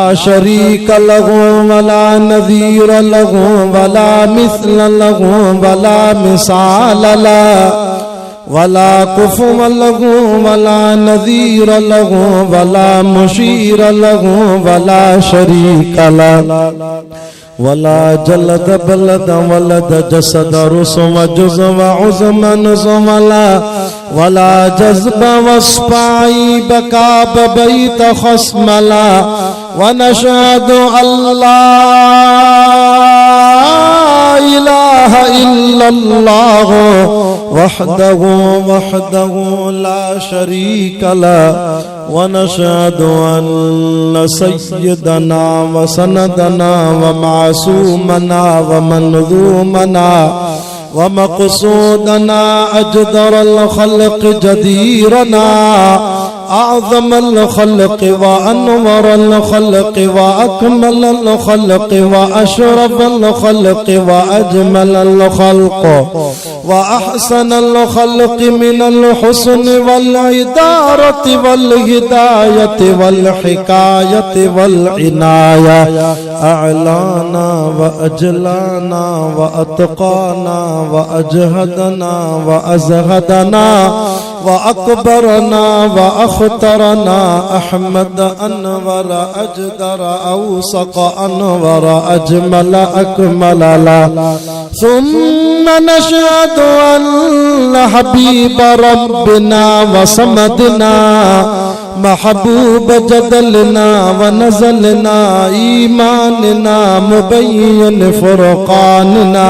ला शरीक लहू वला नज़ीर लहू वला मिस्ल लहू वला मिसाल ला वला कुफुव लहू वला नज़ीर लहू वला मुशीर लहू वला शरीक ला वला जलद बलद वलद जसद रुसम जुज़व उज़मन ज़ुमला वला जज़्ब वस्पाई बकाब बैत खस्मला वनशहदु अल्ला इलाहा इल्लल्लाह वहदहु वहदहु ला शरीक ला वनशहदु अन्न सय्यदना व सनदना व मासूमना व मंज़ूमना व मक़सूदना अजदरल खल्क़ जदीरना आज़मल खल्क़ व अनवरल खल्क़ व अकमलल खल्क़ व अशरफल खल्क़ व अजमलल खल्क़ व अहसनल खल्क़ मिनल हुस्न वल इदारत वल हिदायत वल हिकायत वल इनाया अअलाना व अजलाना व अतक़ाना व अजहदना व अज़हदना व अकबरना व अख्तरना अहमद अनवर अजदर औसक़ अनवर अजमल अकमल ला सुम्मा नशहदु अन्न हबीब रब्बिना व समदना महबूब जदलना व नज़लना ईमानना मुबय्यिन फुरक़ानना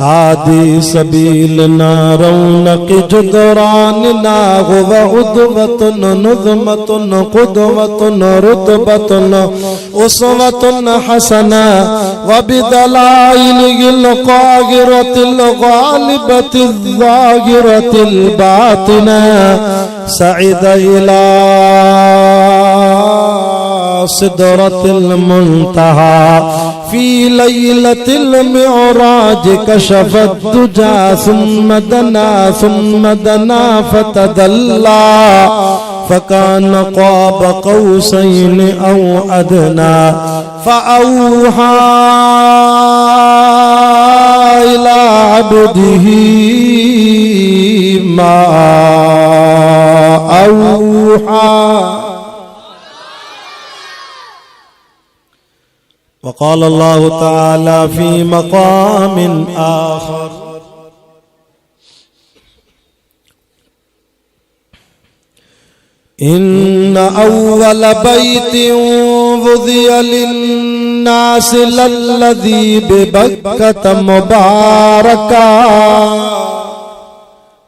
हादी सबीलना रौनक जुदरानना व उद्वतुन नुज़मतुन क़ुदवतुन रुतबतुन उसवतुन हसना व बिदलाइलिल क़ाहिरतिल गालिबतिल ज़ाहिरतिल बातिना सईद इला सिदरतिल मुंतहा फी लैलतिल मिअराज कशफत दुजा सुम्मा दना फतदल्ला फकान क़ाब क़ौसैन औ अदना फ़अौहा इला अब्दिही मा औहा वक़ाल अल्लाह तआला फ़ी मक़ामिन आख़र इन्न अव्वल बैतिन वुज़िया लिन्नास लल्लज़ी बिबक्कत मुबारका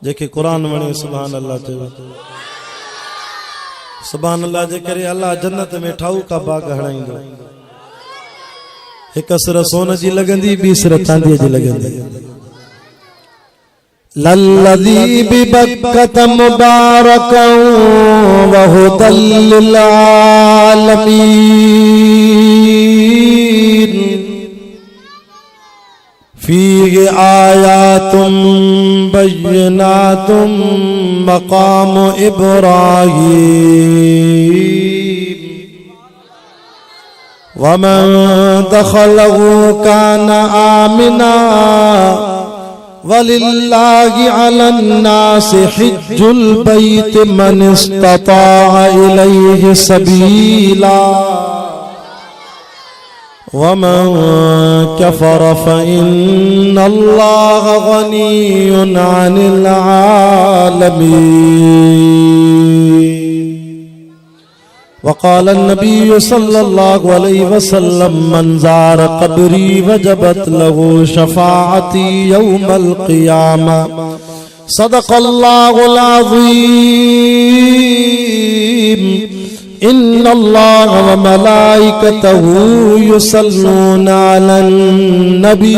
जेके कुरान वणे सुभान अल्लाह चयो सुभान अल्लाह जे करे अल्लाह जन्नत में ठाऊ का बाग हणाईंदो एक असर सोन जी लगंदी बी असर चांदी जी लगंदी लल्लज़ी बिबक्कत मुबारकन व हुदल लिल आलमीन फीहि आयातुम बय्यिनातुम मक़ाम इब्राहीम वमन दखलहु कान आमिना वलिल्लाहि अलन्नासि हिज्जुल बैत मन इस्तताअ इलैहि सबीला वमन कफर फ़इन्नल्लाह गनिय्युन अनिल आलमीन वक़ाल नबी सल्लल्लाहु अलैहि वसल्लम मन ज़ार क़ब्री वजबत लहू शफ़ाअती यौमल क़ियामा सदक़ल्लाहुल अज़ीम इन्नल्लाह व मलाइकतहू युसल्लूना अलन नबी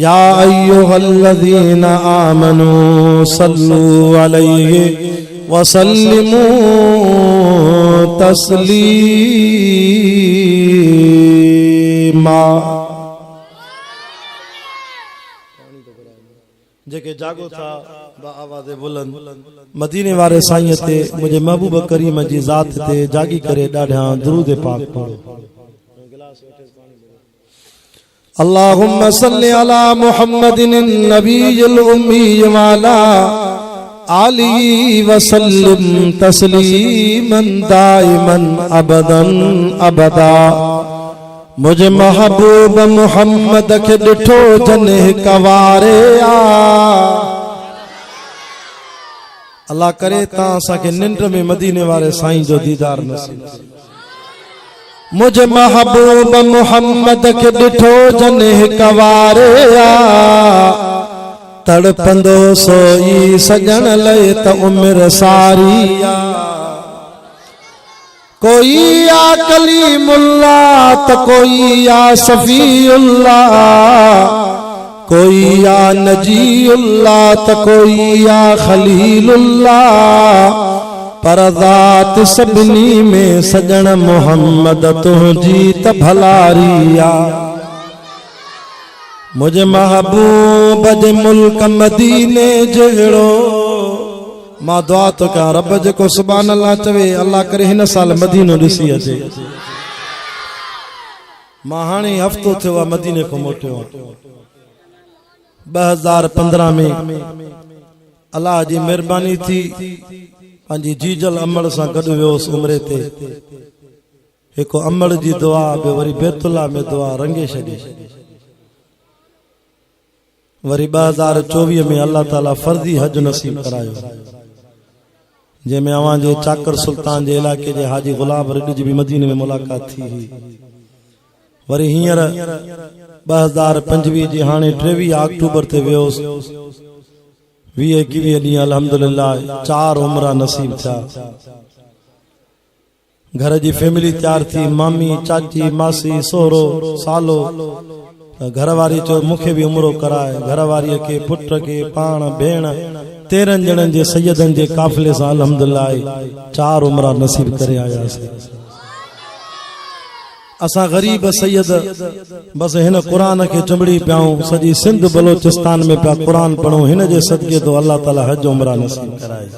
या अय्युहल्लज़ीना आमनू सल्लू अलैहि वसल्लिमू तस्लीमा जेके जागो था आवाज़ बुलंद मदीने वारे साईं ते मुझे महबूब करीम जी ज़ात ते जागी करे ॾाढा दुरूद पाक पढ़ो। अल्लाहुम्मा सल्लि अला मुहम्मदिन नबील उम्मी वाला आली वसल्लिम तस्लीमन दाइमन अबदन अबदा। मुझे महबूब मुहम्मद के डिठो जने कवारे आ। अल्लाह करे ता असांखे निंड में मदीने वारे साईं जो दीदार नसीब। मुझे महबूब मुहम्मद के डिठो जने कवारे आ। तड़पंदो सोई सजन लय त उम्र सारी आ। कोई या कलीमुल्लाह तो कोई या सफीउल्लाह, कोई या नजीउल्लाह तो कोई या खलीलुल्लाह। पर ज़ात सभिनी में सजन मोहम्मद तुझी त भलारिया। मुझे महबूब जे मुल्क मदीने जहिड़ो मां दुआ तो क्या रब जेको सुभान अल्लाह चवे अल्लाह करे हिन साल मदीनो ॾिसी अचे। मां हाणे हफ़्तो थियो आहे मदीने खां मोटियो 2015 में अल्लाह जी महिरबानी थी पंहिंजी जीजल अमड़ सां गॾु वियोसि उमरे ते। हिकु अमड़ जी दुआ ॿियो वरी बैतुल्लाह में दुआ रंगे छॾी। वरी 2024 में अल्लाह ताला फर्जी हज नसीब करायो जंहिंमें अवां जे चाकर सुल्तान जे इलाके जे हाजी गुलाब रिड जी भी मदीने में मुलाकात थी हुई। वरी हींअर 2025 जी हाणे 23 अक्टूबर ते वियोसि 20-21 ॾींहं अल्हम्दुलिल्लाह 4 उमरा नसीब थिया। घर जी फैमिली तैयार थी, मामी चाची मासी सोहरो सालो। घरवारी चो मूंखे भी उमरो कराए। घरवारी के पुट के पाण भेण 13 ॼणनि जे सैयदनि जे काफ़िले सां अल्हम्दुलिल्लाह 4 उमरा नसीब करे आयासीं। असां गरीब सैयद बस हिन कुरान के चुंबड़ी पियाऊं। सॼी सिंध बलोचिस्तान में पिया कुरान पढ़ूं। हिन जे सदके तो अल्लाह ताला हज उमरा नसीब कराए।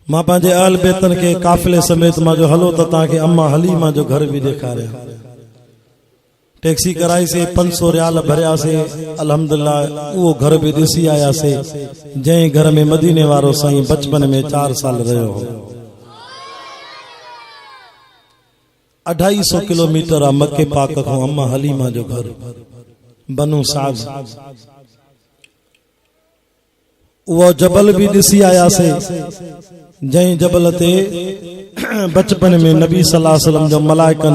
मां पंहिंजे अहल बेतन के काफ़िले समेत मां जो हलो तो ताके अम्मा हलीमा जो घर भी ॾेखारिया। टैक्सी कराई से 500 रियाल भरिया से अल्हम्दुलिल्लाह वो घर भी ॾिसी आया से। जंहिं घर में मदीने वारो साईं बचपन में 4 साल रहियो हो। 250 किलोमीटर आ मक्के पाक को अम्मा हलीमा जो घर बनू साग। वो जबल भी ॾिसी आया से जंहिं जबल ते बचपन में नबी सल्लल्लाहु अलैहि वसल्लम जो मलाइकन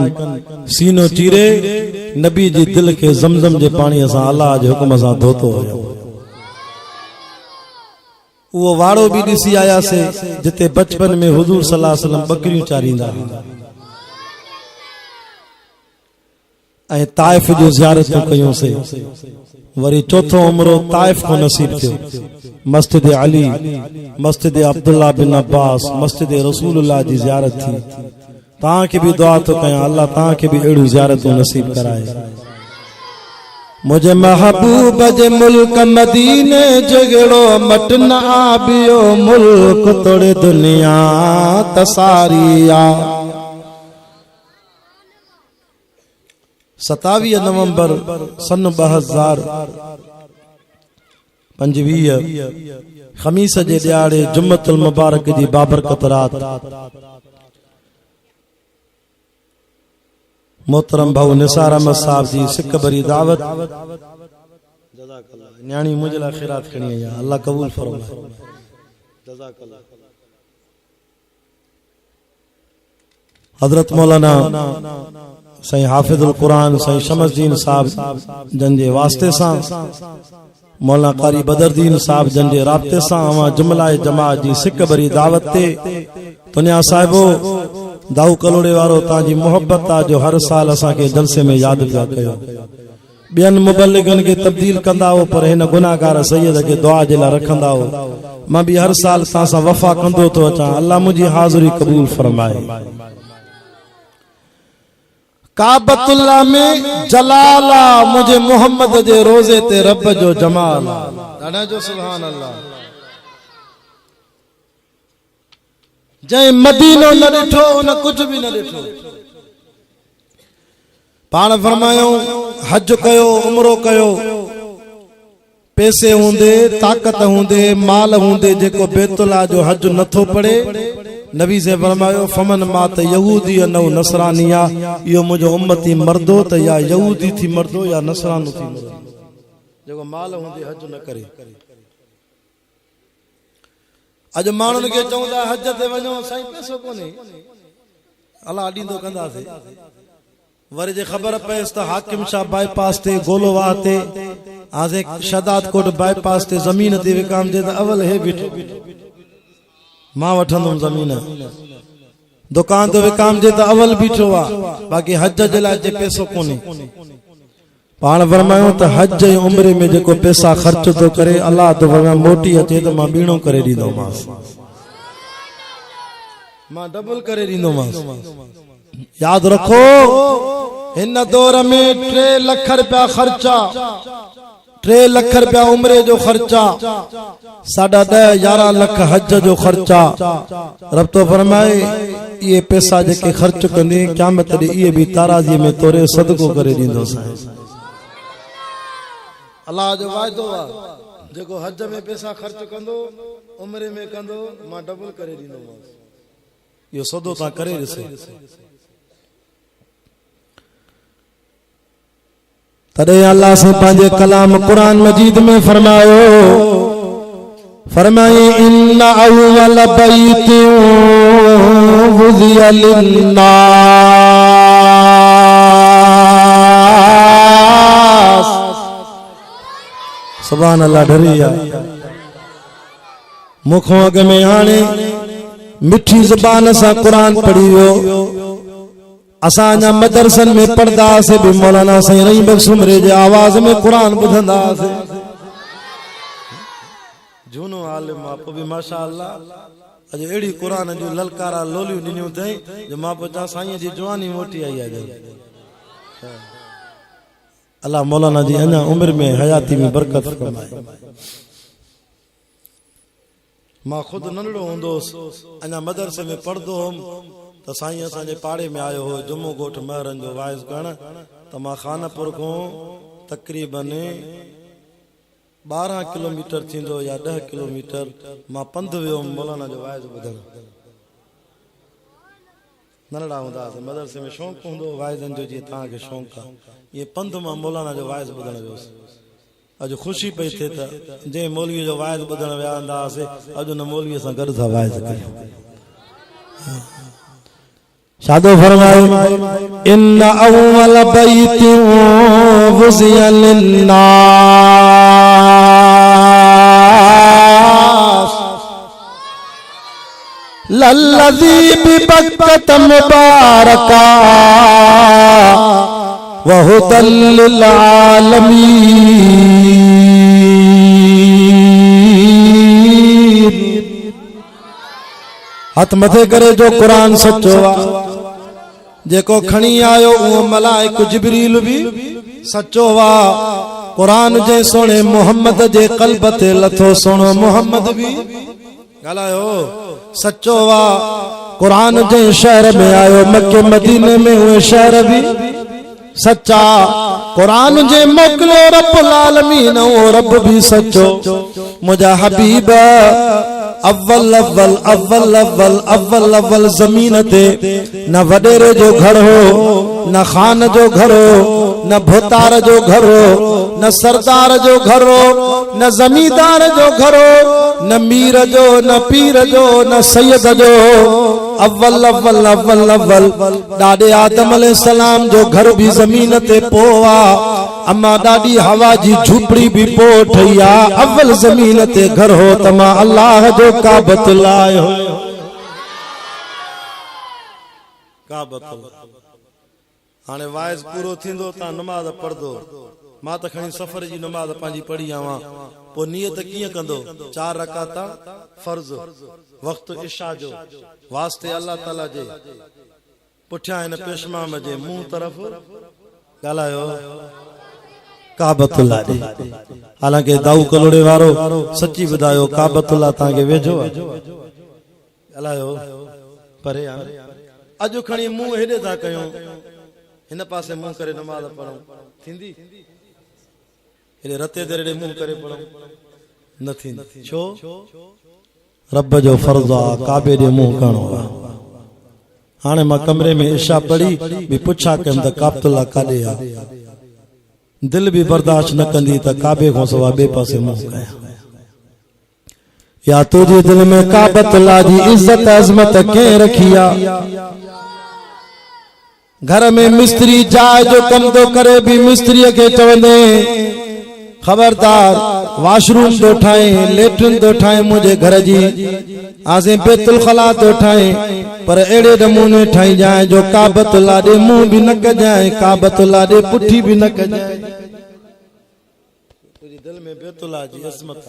सीनो चीरे नबी जी दिल के जमजम जे पानी सां अल्लाह जे हुक्म सां धोतो हो। वो वाड़ो भी ॾिसी आया से जिते बचपन में हुजूर सल्लल्लाहु अलैहि वसल्लम बकरियूं चारींदा। ऐं ताइफ जो ज़ियारत कयूं से। वरी चौथो उमरो ताइफ को नसीब थियो। मस्जिद अली, मस्जिद अब्दुल्ला बिन अब्बास, मस्जिद रसूलुल्लाह जी ज़ियारत थी। तां के भी दुआ तो कया अल्लाह तां के भी एड़ू ज़ियारत नसीब कराए। मुझे महबूब जे मुल्क मदीने जगड़ो मट न आबियो मुल्क तोड़े दुनिया तसारिया। 27 नवंबर सन 2025 खमीस जे ॾियारे जुम्मतुल मुबारक जी बाबरकत रात मोहतरम भाऊ निसार अहमद साहब जी सिक भरी दावत। न्याणी मुझे ला खैरात खणी है अल्लाह कबूल फरमाए। हजरत मौलाना साईं हाफिजुल कुरान साईं शमसदीन साहब जन जे वास्ते सां मौलाना कारी बदरदीन साहब जन जे राब्ते सां अवां जुमला जमात जी सिक भरी दावत ते दुनिया साहिबो दाऊ कलोड़े वारो ताजी मोहब्बत आ जो हर साल असा के जलसे में याद पिया कयो। बियन मुबल्लिगन के तब्दील कंदा हो पर हिन गुनाहगार सैयद के दुआ जे ला रखंदा हो। मां भी हर साल ता सा वफा कंदो तो अचा। अल्लाह मुझी हाजिरी कबूल फरमाए। काबतुल्लाह में जलाला मुझे मोहम्मद जे रोजे ते रब जो जमाल ॾाढा जो सुभान अल्लाह। जंहिं मदीनो न ॾिठो उन कुछ भी न ॾिठो। पाण फरमायो हज कयो उमरो कयो, पैसे हूंदे ताकत हूंदे माल हूंदे जेको बैतुल्लाह जो हज नथो पढ़े, नबी से फरमायो फमन मात यहूदी न नसरानिया, यो मुझो उम्मती मर्दो त या यहूदी थी मर्दो या नसरानो थी मर्दो, जेको माल हूंदे हज न करे। अज माण्हुनि खे चवंदा हज ते वञो, साईं पैसो कोन्हे, अलाह ॾींदो कंदासीं। वरी जे ख़बर पएसि त हाकिम शाह बाईपास ते गोलोवाह ते आसे शदाद कोट बाईपास ते ज़मीन ते विकामजे त अवल हे बीठो, मां वठंदुमि ज़मीन। दुकान ते विकामजे त अवल बीठो आहे, बाक़ी हज जे लाइ जे पैसो कोन्हे। पाण फरमायो त हज जी उम्र में जेको पैसा ख़र्च तो करे, अल्लाह तो फरमाए मोटी अचे त मां बीणो करे ॾींदोमांसि, मां डबल करे ॾींदोमांसि। याद रखो हिन दौर में 3 लाख रुपया खर्चा, 3 लाख रुपया उम्रे जो खर्चा, 10.5-11 लाख हज जो खर्चा। रब तो फरमाए ये पैसा जेके खर्च कंदे क़यामत ॾींहुं इहे भी ताराज़ी में तोरे सदको करे ॾींदोसांइ। अल्लाह जो वायदो आहे, जेको हज में पैसा खर्च कंदो उम्रे में कंदो मां डबल करे ॾींदोमांसि। इहो सौदो तव्हां करे ॾिसो। तॾहिं अल्लाह से पंहिंजे कलाम कुरान मजीद में फरमायो, फरमाई इन अव्वल बैतिन वुज़िया लिन्नास, सुभान अल्लाह। डरिया मुखों अग में हाणे मिठी ज़बान सां कुरान पढ़ी वियो। असांजा मदरसन में पढ़दा से भी मौलाना साईं रही बख्शुमरे जे आवाज में कुरान ॿुधंदा से। झूनो आलिम आप भी माशाअल्लाह अज एड़ी कुरान जो ललकारा लोलियूं ॾिनियूं अथई जो मां पुछां साईं जी जवानी मोटी आई आहे। अल्लाह मौलाना जी अञा उम्र में हयाती में बरकत फरमाए। मां खुद नंढड़ो हूंदोसि अञा मदरसे में पढ़दो हुअमि त साईं असांजे पाड़े में आयो हो जुमो ॻोठ महरनि जो वाइज़ करण, त मां खानपुर खां तक़रीबन 12 किलोमीटर थींदो या 10 किलोमीटर मां पंधु वियो हुअमि मौलाना जो वाइज़ ॿुधण। नंढड़ा हूंदासीं मदरसे में शौक़ु हूंदो वाइज़नि जो, जीअं तव्हांखे शौक़ु आहे, इहे पंधु मां मौलाना जो वाइज़ ॿुधण वियोसि। अॼु ख़ुशी पई थिए त जंहिं मौलवीअ जो वाइज़ ॿुधण विया हूंदा हुआसीं, अॼु हुन मौलवीअ सां गॾु था वाइज़ कयूं। शादो फरमाए इन अव्वल बैतिन वुज़िया लिन्नास लल्लज़ी बिबक्कत मुबारका व हुदल लिल आलमीन। हथ मथे करे जो कुरान सचो आहे, जेको खणी आयो उहो मलाइक जिब्रील भी सचो आहे। कुरान जे सोने मोहम्मद जे क़ल्ब ते लथो सोनो मोहम्मद भी ॻाल्हायो सचो आहे। कुरान जे शहर में आयो मक्के मदीने में उहे शहर भी सच्चा। कुरान जे मोकिलियो रब्बुल आलमीन उहो रब भी सचो। मुंहिंजा हबीब अव्वल अव्वल अव्वल अव्वल अव्वल अव्वल ज़मीन ते न वडेरे जो घर हो, न खान जो घर हो, न भोतार जो घर हो, न सरदार जो घर हो, न जमींदार जो घर हो, न मीर जो, न पीर जो, न सैयद जो। अव्वल अव्वल अव्वल अव्वल ॾाॾे आदम अलैहिस्सलाम जो घर भी ज़मीन ते पोइ आहे। अम्मा ॾाॾी हवा जी झूपड़ी भी पोइ ठही आहे। अव्वल ज़मीन ते घर हो त मां अल्लाह जो काबतुल्लाह हो। काबतुल्लाह हाणे वाइज़ पूरो थींदो तव्हां नमाज़ पढ़दो। मां त खणी सफ़र जी नमाज़ पंहिंजी पढ़ी आवां। पोइ नियत कीअं कंदो? 4 रकात फर्ज़ वक़्तु इशा जो वास्ते अल्लाह ताला जे पुठियां इन पेशमाम जे मुंह तरफ ॻाल्हायो काबतुल्लाह ॾे। हालांकि दाऊ कलोड़े वारो सची ॿुधायो काबतुल्लाह तव्हांखे वेझो आहे, ॻाल्हायो परे आहे। अॼु खणी मुंहुं हेॾे था कयूं, हिन पासे मुंहुं करे नमाज़ पढ़ूं थींदी? हेॾे रते ते हेॾे मुंहुं करे पढ़ूं न थींदी। छो? रब जो फर्ज़ आहे काबे ॾे मुंहुं करणो आहे। हाणे मां कमरे में इशा पढ़ी बि पुछा कयमि त काबतुल्लाह काॾे आहे, दिल भी बर्दाश्त न कंदी त काबे खां सवाइ ॿिए पासे मुंहुं कयां। या तुंहिंजे दिल में काबतुल्लाह जी इज्जत अज़मत कंहिं रखी आहे? घर में मिस्त्री जाइ जो कम थो करे भी मिस्त्रीअ खे चवंदे खबरदार वाशरूम तो ठाए, लेट्रिन तो ठाए मुझे घर जी, आसे बेतुल खला तो ठाए, पर एड़े नमूने ठाई जाए जो काबतुल्लाह दे मुंह भी न कजाए, काबतुल्लाह दे पुठी भी न कजाए। तुझे दिल में बेतुल्लाह जी अज़मत।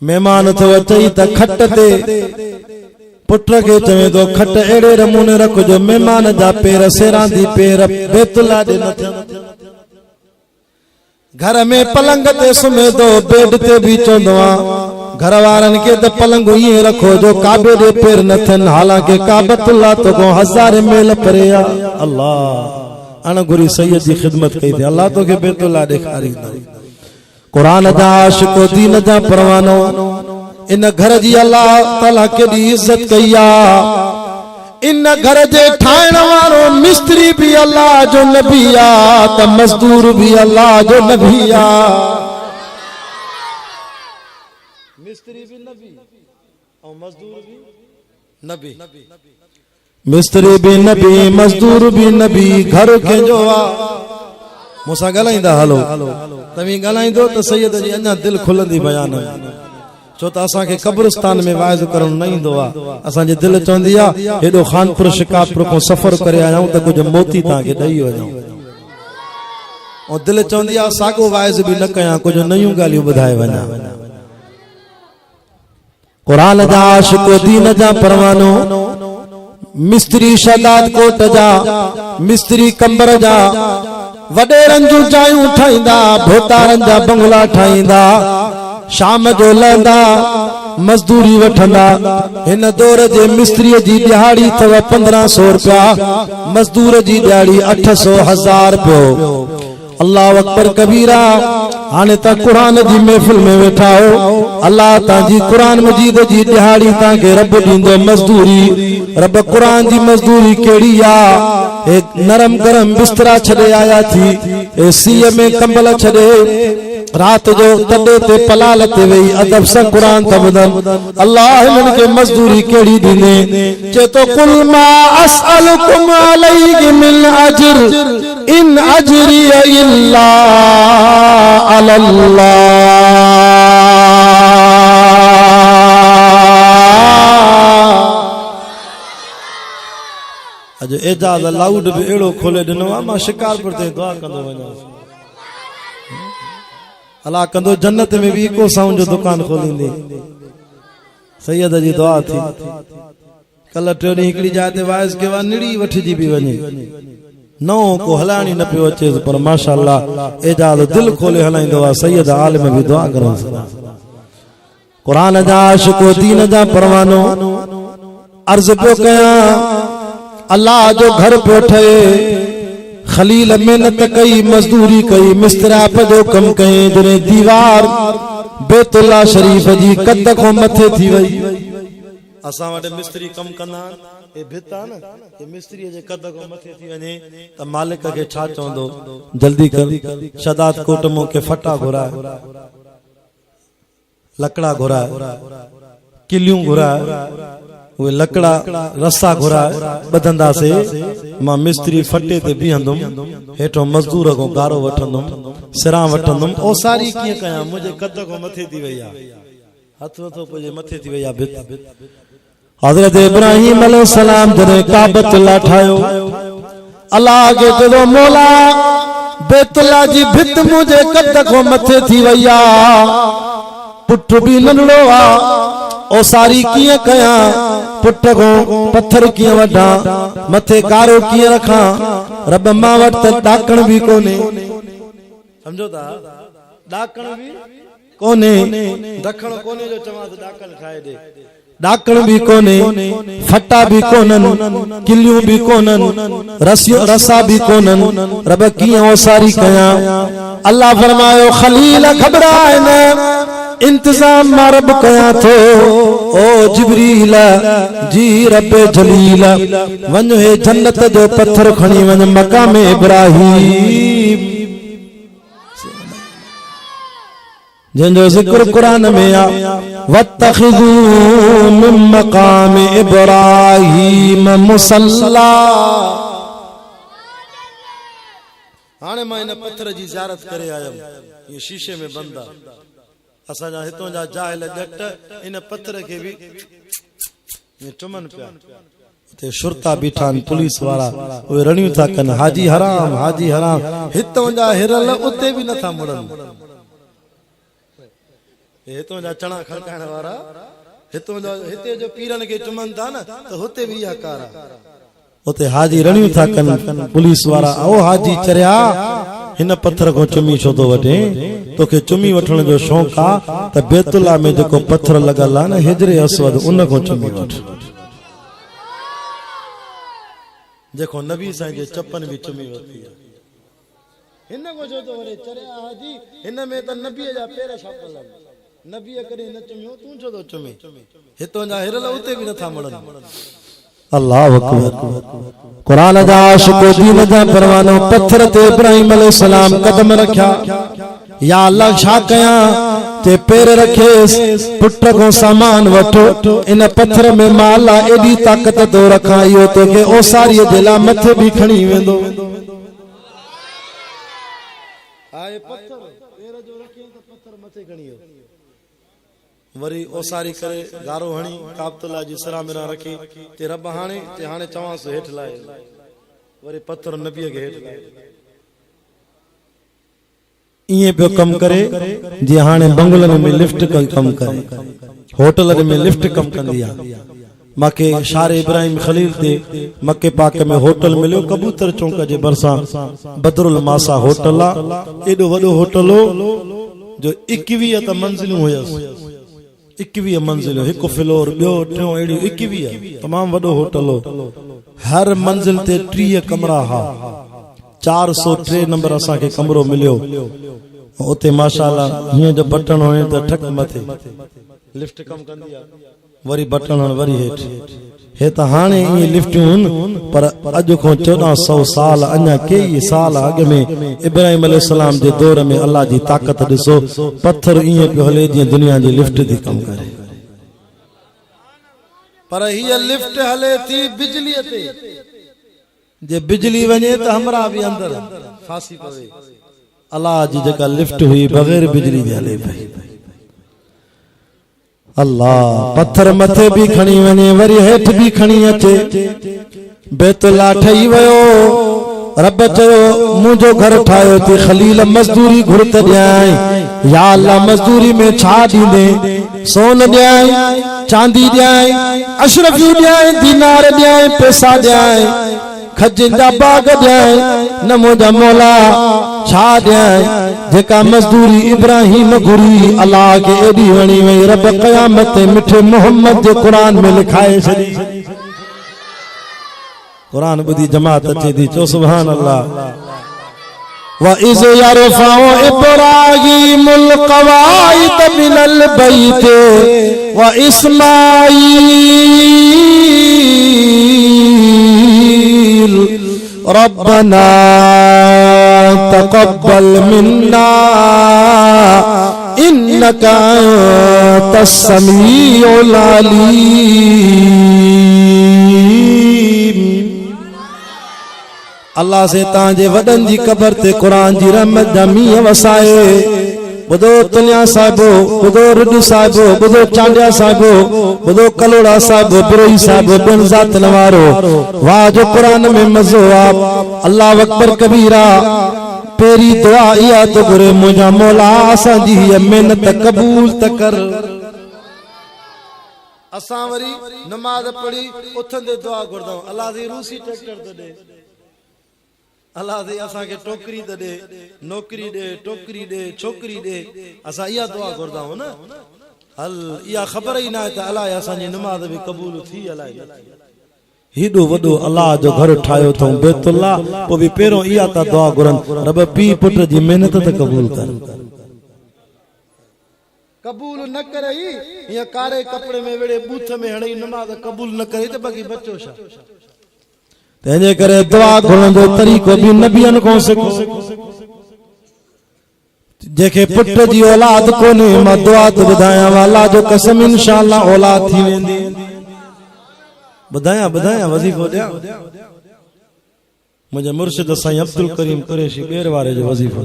मेहमान तो अचई त खट ते पुट के चवे तो खट एड़े नमूने रख जो मेहमान जा पैर सेरांदी पैर बेतुल्लाह दे न थियन। घर में पलंग ते सुमे तो बेड ते भी चवंदो आ घर वारन के त पलंग ये रखो जो काबे दे पैर न थियन। हालांकि काबतुल्लाह तो को हजार मील परे आ। अल्लाह अणगुरी सैयद जी खिदमत कई थी, अल्लाह तो के बेतुल्लाह ॾेखारी। कुरान जा आशिको दीन जा परवानो इन घर जी अल्लाह ताला केडी इज्जत कई आ। इन घर जे ठाइण वारो मिस्त्री भी अल्लाह जो नबी आ त मजदूर भी अल्लाह जो नबी आ। मिस्त्री भी नबी और मजदूर भी नबी, मिस्त्री भी नबी मजदूर भी नबी। घर के जो आ मूंसां ॻाल्हाईंदा हलो, तव्हीं ॻाल्हाईंदो त सैयद जी अञा दिलि खुलंदी बयान। छो त असांखे कब्रिस्तान में वाइज़ करणु न ईंदो आहे। असांजी दिलि चवंदी आहे हेॾो खानपुर शिकारपुर खां सफ़र करे आया आहियूं त कुझु मोती तव्हांखे ॾेई वञूं, ऐं दिलि चवंदी आहे साॻो वाइज़ बि न कयां, कुझु नयूं ॻाल्हियूं ॿुधाए वञा। क़ुरान जा आशिको दीन जा परवानो मिस्त्री शदाद कोट जा, मिस्त्री कंबर जा, वॾेरनि जूं जायूं ठाहींदा, भोतारनि जा बंगला ठाहींदा, शाम जो लहंदा मजदूरी वठंदा। हिन दौर जे मिस्त्रीअ जी दिहाड़ी अथव 1500 रुपया, मजदूर जी दिहाड़ी 800 1000 रुपयो। अल्लाह अकबर कबीरा। हाणे त कुरान जी महफिल में वेठा हो, अल्लाह तांजी कुरान मजीद जी दिहाड़ी तांखे रब ॾींदो मजदूरी। रब कुरान जी मजदूरी केड़ी आ? एक नरम गरम बिस्तरा छड़े आया थी, एसी में कंबल छड़े रात जो तडे ते पलाल ते वही अदब से कुरान तबदन। अल्लाह इनके मजदूरी केड़ी दीने चेतो कुल मा असअलुकुम अलैहि मिन अजर इन अजरी इल्ला अल्लाह। अज एजाज लाउड भी एड़ो खोले दिनो आ, मां शिकारपुर ते दुआ कंदो वञा। अल्लाह कंदो जन्नत में भी इको साउंड जो दुकान खोलींदी। सैयद जी दुआ थी। कल टियों हिकड़ी जाइ ते वाइज़ के वा निड़ी वठजी भी वञे, नओ को हलाणी न पियो अचे, पर माशाअल्लाह एजाज दिल खोले हलाईंदो आहे। सैयद आलिम भी दुआ करो। कुरान जा आशिको दीन जा परवानो अर्ज पियो कयां, अल्लाह जो घर पियो ठहे, खलील मेहनत कई, मजदूरी कई, मिस्त्राप जो कम कई, जने दीवार बेतुल्लाह शरीफ जी कद को मथे थी वई। असां वटि मिस्त्री कम कंदा, ए भिता न ए मिस्त्री जे कद को मथे थी वने त मालिक के छा चवंदो, जल्दी कर शदाद कोट मो के फटा घुराए, लकड़ा घुराए, किलियूं घुराए, वे लकड़ा रस्सा घुराए बधंदा से। मां मिस्त्री फटे ते बीहंदुम, हेठो मजदूर को गारो वठंदुम, सिरा वठंदुम, ओ सारी किए कया मुझे कद को मथे थी वई आ, हथ तो पुजे मथे थी वई आ भित। हजरत इब्राहिम अलैहिस्सलाम जने काबतुल्लाह ठायो, अल्लाह के चलो मौला बेतुल्लाह जी भित मुझे कद को मथे थी वई आ, पुट भी नंढड़ो आ, ओसारी किए कया पुट को पत्थर किए वडा मथे कारो किए रखा रब मां वट डाकण भी कोने समझो ता डाकण भी कोने दखण कोने जो चवा तो डाकण खाए दे डाकण भी कोने फटा भी कोनन किलियूं भी कोनन रसियो रसा भी कोनन रब किए ओसारी कया अल्लाह फरमायो खलील घबराए न इंतजाम मां रब कया थो ओ जिब्रील जी रब जलील वञ हे जन्नत जो पत्थर खणी वञ मकाम इब्राहिम जिंजो जिक्र कुरान में आ वत्तखिजू मिन मकाम इब्राहिम मुसल्ला हाने मां इन पत्थर जी ज़ियारत करे आयम ये शीशे में बंदा असा जा हितों जा जाहिल जट इन पत्थर के भी ये चुमन पिया ते शुरता बीठान पुलिस वाला ओए रणियूं था कन हाजी हराम हितों जा हिरल उते भी नथा मुड़न हितों जा चणा खड़काइण वारा हितों जा हिते जो पीरन के चुमन था न तो हुते भी या कारा उते हाजी रणियूं था कन पुलिस वाला ओ हाजी चरिया इन पत्थर को चुमी छो तो वठे तोखे चुमी वठण जो शौक़ आ त बैतुल्ला में जेको पत्थर लगल आ न हिजरे अस्वद उन को चुमी वठ जेको नबी साईं जे चपन भी चुमी वठी हिन को जो तो वरे चरिया हाजी हिन में त नबी जा पैर छापल नबी करे न चुमियो तू छो तो चुमी हितों जा हिरल उते भी नथा मड़न अल्लाह अकबर कुरान जा आशिको दीन जा परवानो पत्थर ते इब्राहिम अलैहि सलाम कदम रखया या अल्लाह छा कया ते पैर रखे पुट को सामान वठो इन पत्थर में माला एडी ताकत तो रखा यो तो के ओसारी दिला मथे भी खणी वेंदो आए पत्थर पैर जो रखे तो पत्थर मथे खणी वरी ओसारी करे गारो हणी काबतुल्ला जी सरा में रखी ते रब हाणे ते हाणे चवास हेठ लाए वरी पत्थर नबी के हेठ लाए इए पे कम करे जे हाणे बंगलन में लिफ्ट कम करे होटल में लिफ्ट कम कंदी आ माके शारे इब्राहिम खलील ते मक्के पाक में होटल मिलियो कबूतर चौक जे बरसा बदरुल मासा होटल आ एडो वडो होटल जो 21 मंजिलूं हुयस 21 मंजिल एक फ्लोर बियो टियों एडी 21 तमाम वडो होटल हर मंजिल ते 30 कमरा हा 403 नंबर असा के कमरो मिलियो ओते माशाअल्लाह हिए जो बटन होए त ठक मथे लिफ्ट कम कंदी आ वरी बटन वरी हेठ हे त हाने ये लिफ्टूं पर अज को 1400 साल अन्या कई साल अग में इब्राहिम अलैहि सलाम जे दौर में अल्लाह जी ताकत दिसो पत्थर इए पे हले जी दुनिया जी लिफ्ट दी कम करे पर ये लिफ्ट हले थी बिजली ते जे बिजली वने त हमरा भी अंदर फांसी पवे अल्लाह जी जका लिफ्ट हुई बगैर बिजली दे हले भाई अल्लाह पत्थर मथे भी खणी वने वरी हेठ भी खणी अचे बैतुल्ला ठई वयो रब चयो मुझो घर ठायो ते खलील मजदूरी घुरत ॾियाई या अल्लाह मजदूरी में छा दींदे सोन ॾियाई चांदी ॾियाई अशरफियूं ॾियाई दीनार ॾियाई पैसा ॾियाई खजिंदा बाग ॾियाई न मुझा मौला छा ॾियाई जेका मजदूरी इब्राहिम घुरी अल्लाह के एडी वणी वई रब क़यामत मिठे मोहम्मद जे कुरान में लिखाए छॾी कुरान बुधी जमात अचे थी चो सुभान अल्लाह व इज़ यरफउ इब्राहीमुल क़वाइद मिनल बैत व इस्माईल रब्बना तक़ब्बल मिन्ना इन्नका अंतस समीउल अलीम अल्लाह से तांजे वडन जी कबर ते कुरान जी रहमत जा मींह वसाए बुधो तुलिया साहिबो बुधो रुड साहिबो बुधो चांडिया साहिबो बुधो कलोड़ा साहिबो बिरोई साहिबो बिन जात नवारो वाह जो कुरान में मजो आप अल्लाह अकबर कबीरा पेरी दुआ इया तो गुरे मुझा मौला असा जी मेहनत कबूल तकर असां वरी नमाज पढ़ी उथंदे दुआ घुरदाऊं अल्लाह जी रूसी ट्रैक्टर तो दे अल्लाह जी असां के टोकरी तो दे नौकरी दे टोकरी दे छोकरी दे असां इहा दुआ घुरदाऊं न हल इहा ख़बर ही ना त अल्लाह असांजी नमाज भी क़बूल थी अलाए हेॾो वॾो अल्लाह जो घर ठाहियो अथऊं बैतुल्लाह पोइ बि पहिरियों इहा था दुआ घुरनि रब पीउ पुट जी महिनत त क़बूल कर कबूल न करे ये कारे कपड़े में वेड़े बूथ में हणी नमाज कबूल न करे तो बाकी बच्चो छा तेजे करे दुआ घुरण जो तरीक़ो भी नबियन को सिखो जेके पुट जी औलाद कोने मां दुआ तो बुधाया वाला जो कसम इंशाअल्लाह औलाद थी वेंदी बुधाया बुधाया वजीफो दिया मुझे मुर्शिद साईं अब्दुल करीम कुरैशी बेर वारे जो वजीफो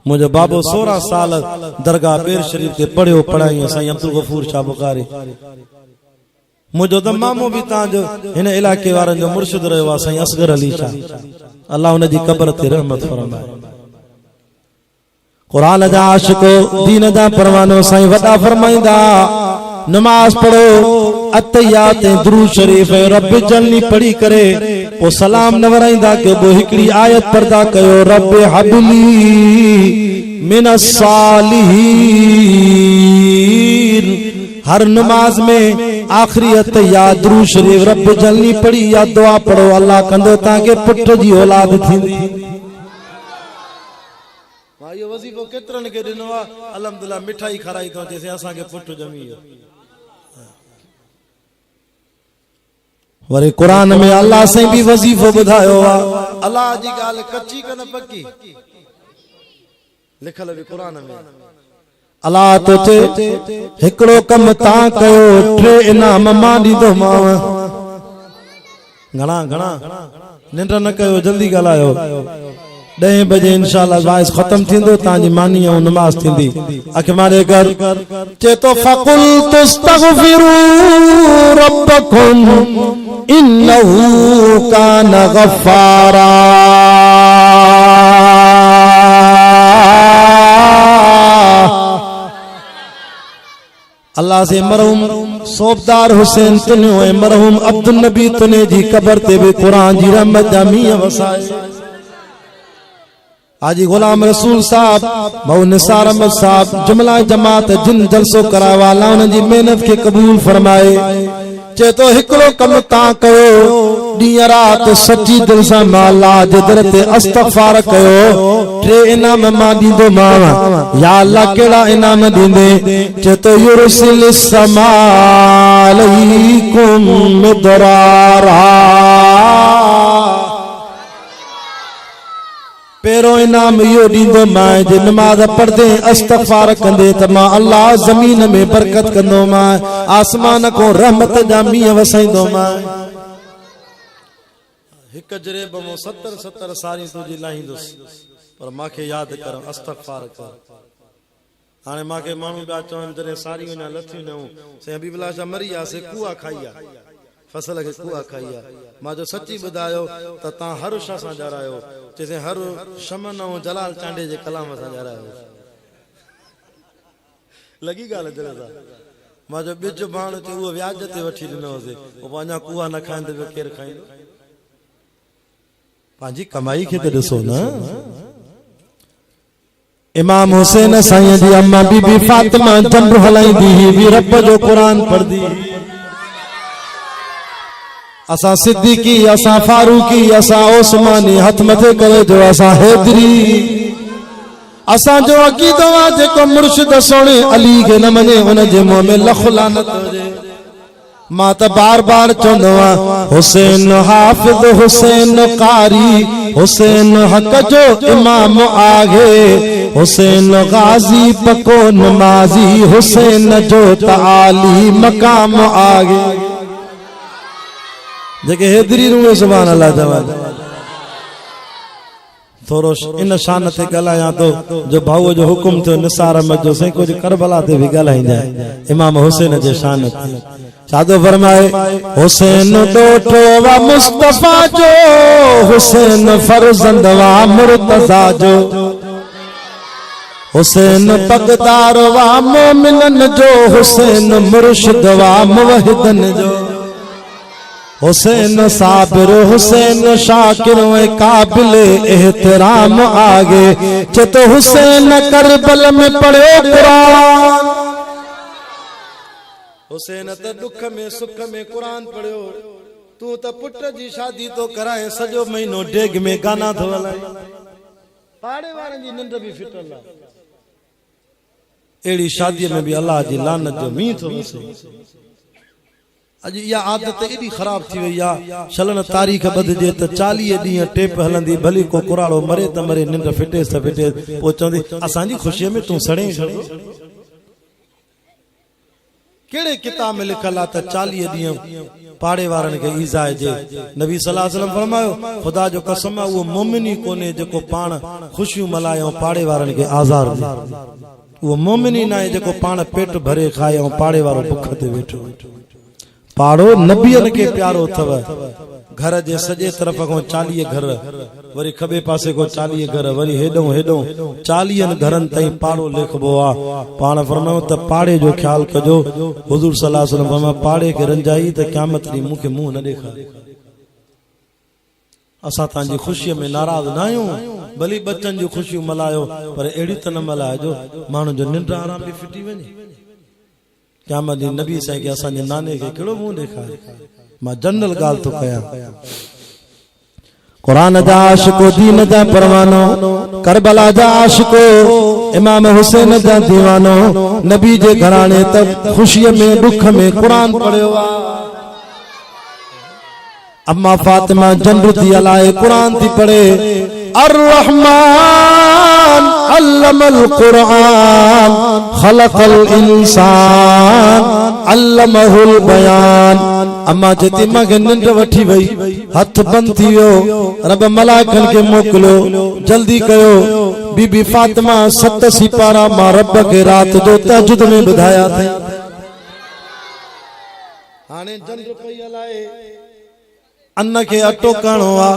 मुझे बाबो 16 साल दरगाह बेर शरीफ ते पढ़ियो पढ़ाई साईं अब्दुल गफूर शाह बुखारी मुझो तो मामो भी ता जो इन इलाके वारन जो मुर्शिद रहो साईं असगर अली शाह अल्लाह उन दी कब्र ते रहमत फरमाए कुरान जा आशिको दीन जा परवानो साईं वडा फरमाइंदा नमाज पढ़ो अतयात दुरूद शरीफ रब जल्ली पढ़ी करे ओ सलाम न वराइंदा के वो हिकड़ी आयत पर्दा कयो रब हबली मिनस सालिहीन हर नमाज में आखिरी अतयात दुरूद शरीफ रब जल्ली पढ़ी या दुआ पढ़ो अल्लाह कंदो ताके पुट जी औलाद थींदी ये वजीफो केतरन के दिनो अल्हम्दुलिल्लाह मिठाई खाराई तो जैसे असा के पुट जमी वरे कुरान में अल्लाह से भी वजीफो बुधायो अल्लाह जी गाल कच्ची कन पक्की लिखल भी कुरान में अल्लाह तो चे हिकड़ो कम ता कयो टे इनाम मां दीदो माव घणा घणा निंड न कयो जल्दी गलायो 10 बजे इंशाअल्लाह वाइस खत्म थिंदो ताजी मानी ऐं नमाज थिंदी अख मारे घर चेतो फकुल तस्तगफिरू रब्बकुम इन्नहु कान गफ्फारा अल्लाह से मरहूम सोबदार हुसैन तने और मरहूम अब्दुल नबी तने जी कब्र ते भी कुरान जी रहमत जामी वसाए हाजी गुलाम रसूल साहब बहु निसार अहमद साहब जुमला जमात जिन जलसो करावाला उन जी मेहनत के कबूल फरमाए चेतो हिकड़ो कम ता कयो डी रात सच्ची दिल से माला जे दर ते इस्तगफार कयो टे इनाम मां दींदो मां या अल्लाह केड़ा इनाम दींदे चेतो युरसिल समालैकुम मिदरारा पेरो इनाम यो दींदो मां जे नमाज पढ़दे इस्तगफार कंदे त मां अल्लाह जमीन में बरकत कंदो मां आसमान को रहमत जा मींह वसाईंदो मां हिक जरेब मो 70 सारी तुजी लाहींदुस पर माखे याद कर इस्तगफार कर हाने माखे मानू बा चवन जरे सारी ना लथियो न से हबीबुल्लाह शाह मरिया से कुआ खाइया फसल के कुआ खाइया मां जो सच्ची बुधायो त ता हर शा सा जरायो जैसे हर शमन और जलाल चांडे जे कलाम सा जरायो लगी गाल जरा मां जो बिज बाण ते वो व्याज ते वठी दिनो से ओ पांजा कुआ न खाइंदे बे केर खाइंदो पांजी कमाई के ते दसो ना इमाम हुसैन साईं जी अम्मा बीबी फातिमा जंब हलाईंदी भी रब जो कुरान पढ़दी असा सिद्दीकी असा फारूकी असा उस्मानी हथ मथे करे जो असा हैदरी असा जो अकीदो आ जेको मुर्शिद सोने अली के न मने उन जे मुंह में लख लानत हुजे मां त बार बार चंदो आ हुसैन हाफिज हुसैन कारी हुसैन हक जो इमाम आगे हुसैन गाजी पको नमाजी हुसैन जो ताली मकाम आगे जेके हैदरी रूए सुभान अल्लाह जवान थोरो इन शान ते गलाया तो जो भाऊ जो हुकुम थे निसार अहमद जो से कुछ करबला ते भी गलाइंदा इमाम हुसैन जे शान सादो फरमाए हुसैन डोठो वा मुस्तफा जो हुसैन फरजंद वा मुर्तजा जो हुसैन पगदार वा मोमिनन जो, हुसैन मुर्शिद वा मुवहिदन जो, हुसैन साबिर हुसैन शाकिर व काबिल एहतराम आगे। चतो हुसैन करबल में पढ़ो कुरान, हुसैन त दुख में सुख में कुरान पढ़ियो। तू त पुट जी शादी तो कराए, सजो महीनो डेग में गाना थो हलाए, पाड़े वारनि जी निंड भी फिटल आहे। एड़ी शादी में भी अल्लाह जी लानत जो मींह थो वसे। अज इहा आदत एडी खराब थी वई आ, छलन तारीख़ बदजे त 40 ॾींहं टेप हलंदी, भली को कुराड़ो मरे त मरे, निंड फिटे त फिटे, पोइ चवंदी असांजी ख़ुशीअ में तूं सड़े। केड़े किताब में लिखल आहे त 40 ॾींहं पाड़े वारनि खे ईज़ाए जे? नबी सल्लल्लाहु अलैहि वसल्लम फरमायो, ख़ुदा जो कसम आहे उहो मोमिन ई कोन्हे जेको पाण ख़ुशियूं मल्हाए ऐं पाड़े वारनि खे आज़ार ॾे। उहो मोमिन ई न आहे जेको पाण पेट भरे खाए ऐं पाड़े वारो बुख ते वेठो। पाड़ो नबियन के प्यारो थव। घर जे सजे तरफ को 40 घर, वरी खबे पासे को 40 घर, वरी हेडो हेडो 40 घरन ताई पाड़ो लिखबो आ। पाण फरमायो त पाड़े जो ख्याल कजो। हुजूर सल्लल्लाहु अलैहि वसल्लम फरमाया पाड़े के रंजाई त क़यामत दी मुखे मुंह न देखा। असा तांजी खुशी में नाराज ना आहियूं, भली बच्चन जो खुशियूं मल्हायो, पर एड़ी त न मल्हाइजो माण्हू जो निंड आराम भी फिटी वञे। क़यामत दी नबी साईं के असांजे नाने के केड़ो मुंह ॾेखारे। मां जनरल ॻाल्हि थो कयां। कुरान जा आशिको, दीन जा परवानो, करबला जा आशिको, इमाम हुसैन जा दीवानो, नबी जे घराणे त खुशीअ में दुख में कुरान पढ़ियो आ। अम्मा फातिमा जनरु थी हलाए कुरान थी पढ़े। अर रहमान अल्लमल कुरान खलकल इंसान अल्लमहुल बयान। अम्मा चेती मांखे निंड वठी वई, हथ बंद थी वियो, रब मलाइकन के मोकिलियो, जल्दी कयो। बीबी फातिमा 7 सिपारा मां रब के रात जो तहज्जुद में ॿुधाया अथई। हाणे जंड पई हलाए, अन्न के अटो करणो आ।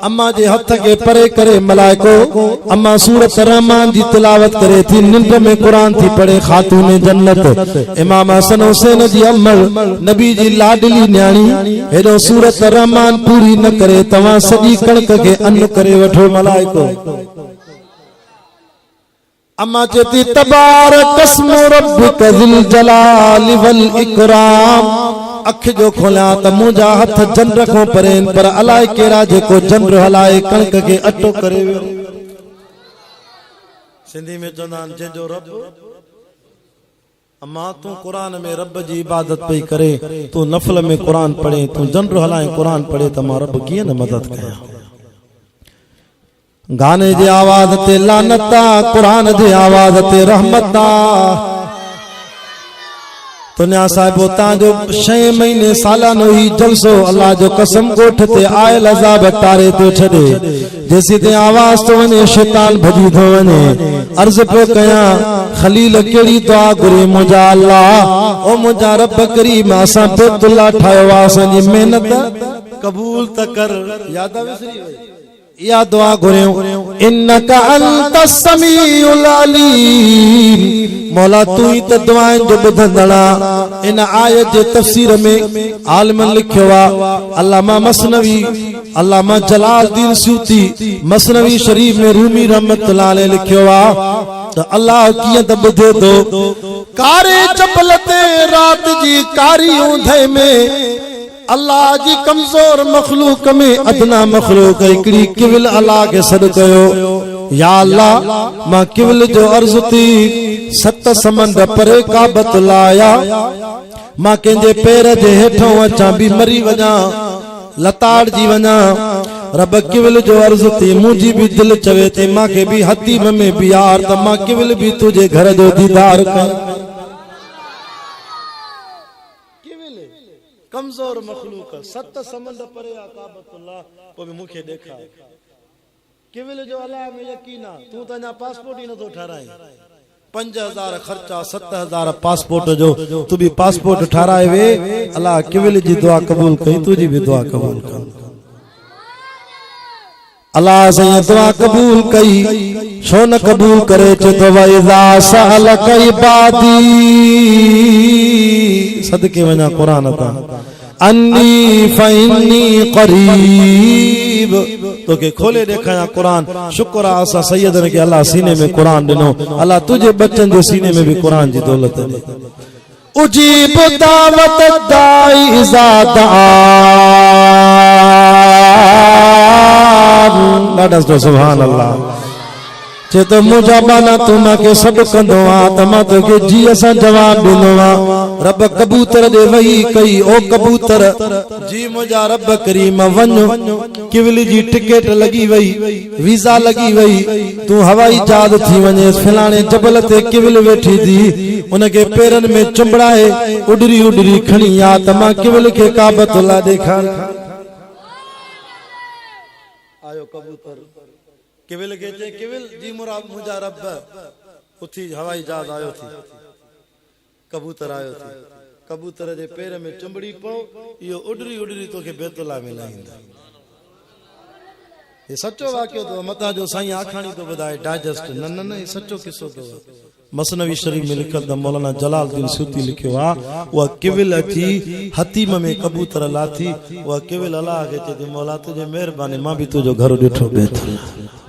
अम्मा जे हथ के परे करे मलाइको अम्मा सूरत रहमान जी तिलावत करे थी, निंड में कुरान थी पढ़े। खातून जन्नत इमाम हसन हुसैन जी अमल, नबी जी लाडली न्याणी, हेडो सूरत रहमान पूरी न करे तवां सॼी कणक के अन्न करे वठो मलाइको। अम्मा चेती तबारक अस्मु रब्बिक ज़िल जलाल वल इकराम। अख जो खोलिया त मुंहिंजा हथ जंड खां परे, पर अलाए केड़ा जेको जंड हलाए कणक के अटो करे वियो। सिंधी में चवंदा आहिनि जंहिंजो रब। अम्मा तूं कुरान में रब जी इबादत पई करे, तूं नफल में कुरान पढ़े, तूं जंड हलाए कुरान पढ़े, त मां रब कीअं न मदद कयां। गाने जे आवाज़ ते लानत आ, कुरान जे आवाज़ ते रहमत आ। तुन्या साहिबो तांजो 6 महीने सालानो ही जलसो अल्लाह जो कसम गोठ ते आयल अज़ाब टारे तो छडे। जेसी ते आवाज तो वने शैतान भजी थो वने। अर्ज पे कया खलील केड़ी दुआ गुरे मुजा अल्लाह, ओ मुजा रब करीम असा बेतुल्ला ठायो असा जी मेहनत कबूल त कर। याद विसरी वई या दुआ गुरियो। इन्नका अंतस समीउल अलीम। मौला तू ही त दुआएं जो ॿुधंदड़ा। इन आयत जे तफसीर में आलिम लिखियो आ, अल्लामा मसनवी, अल्लामा जलालुद्दीन सूती मसनवी शरीफ में रूमी रहमतुल्लाह अलैह लिखियो आ त अल्लाह कीअं त ॿुधे थो। कारे चपल ते रात जी कारी ऊंधे में अल्लाह जी कमजोर मखलूक में अदना मखलूक हिकड़ी किविल अल्लाह के सद कयो। या अल्लाह मां किविल जो अर्ज थी 7 समंड परे काबत लाया। मां कंहिंजे पैर जे हेठों अचां भी मरी वञा, लताड़ जी वञा। रब किविल जो अर्ज थी मुंहिंजी भी दिल चवे थी मांखे भी हतीम में बिहार, त मां किविल भी तुझे घर जो दीदार कयां। कमजोर मखलूक 7 समंड परे काबतुल्लाह को भी मुखे देखा। किविल जो अल्लाह में यकीन आ। तू त ना पासपोर्ट ही न तो ठहराए। 5000 खर्चा 7000 पासपोर्ट जो, तू भी पासपोर्ट ठहराए वे। अल्लाह किविल जी दुआ कबूल कई, तुझी भी दुआ कबूल कर। अल्लाह से दुआ कबूल कई छो न कबूल करे चे तो वइज़ा सअलक इबादी सदके वना कुरान ता अन्नी फइन्नी करीब तो के खोले देखा कुरान शुक्र आसा सैयदन के अल्लाह सीने में कुरान दिनो अल्लाह तुझे बच्चन जे सीने में भी कुरान जी दौलत दे उजीब दावत दाई इज़ा दान लाडो सुभान अल्लाह चे तो मुझा बाना तुम के सब कंदो आ तमा तो के जी असा जवाब दिनो आ रब कबूतर दे वही कई ओ कबूतर जी मुझा रब करीम वन्यो किवली जी टिकट लगी वई वीजा लगी वई तू हवाई जहाज थी वने फलाने जबल ते किवल बैठी थी उनके पैरन में चुंबड़ाए उडरी उडरी खणी आ तमा किवल के काबतुल्लाह देखा आयो कबूतर किविल के चे किविल जी मुझा रब उथी हवाई जहाज आयो थी कबूतर आयो थी कबूतर जे पैर में चुंबड़ी पो यो उडरी उडरी तो के बैतुल्लाह में लाइंदा ये सच्चो वाक्य तो मता जो साईं आखाणी तो बुधाए डाइजेस्ट न न न ये सच्चो किस्सो तो मसनवी शरीफ में लिखल द मौलाना जलालुद्दीन सूती लिखियो आ वो किविल अची हतीम में कबूतर लाथी वो किविल अल्लाह के चे मौला तुझे मेहरबानी मां भी तुझो घर डिठो बैतुल्लाह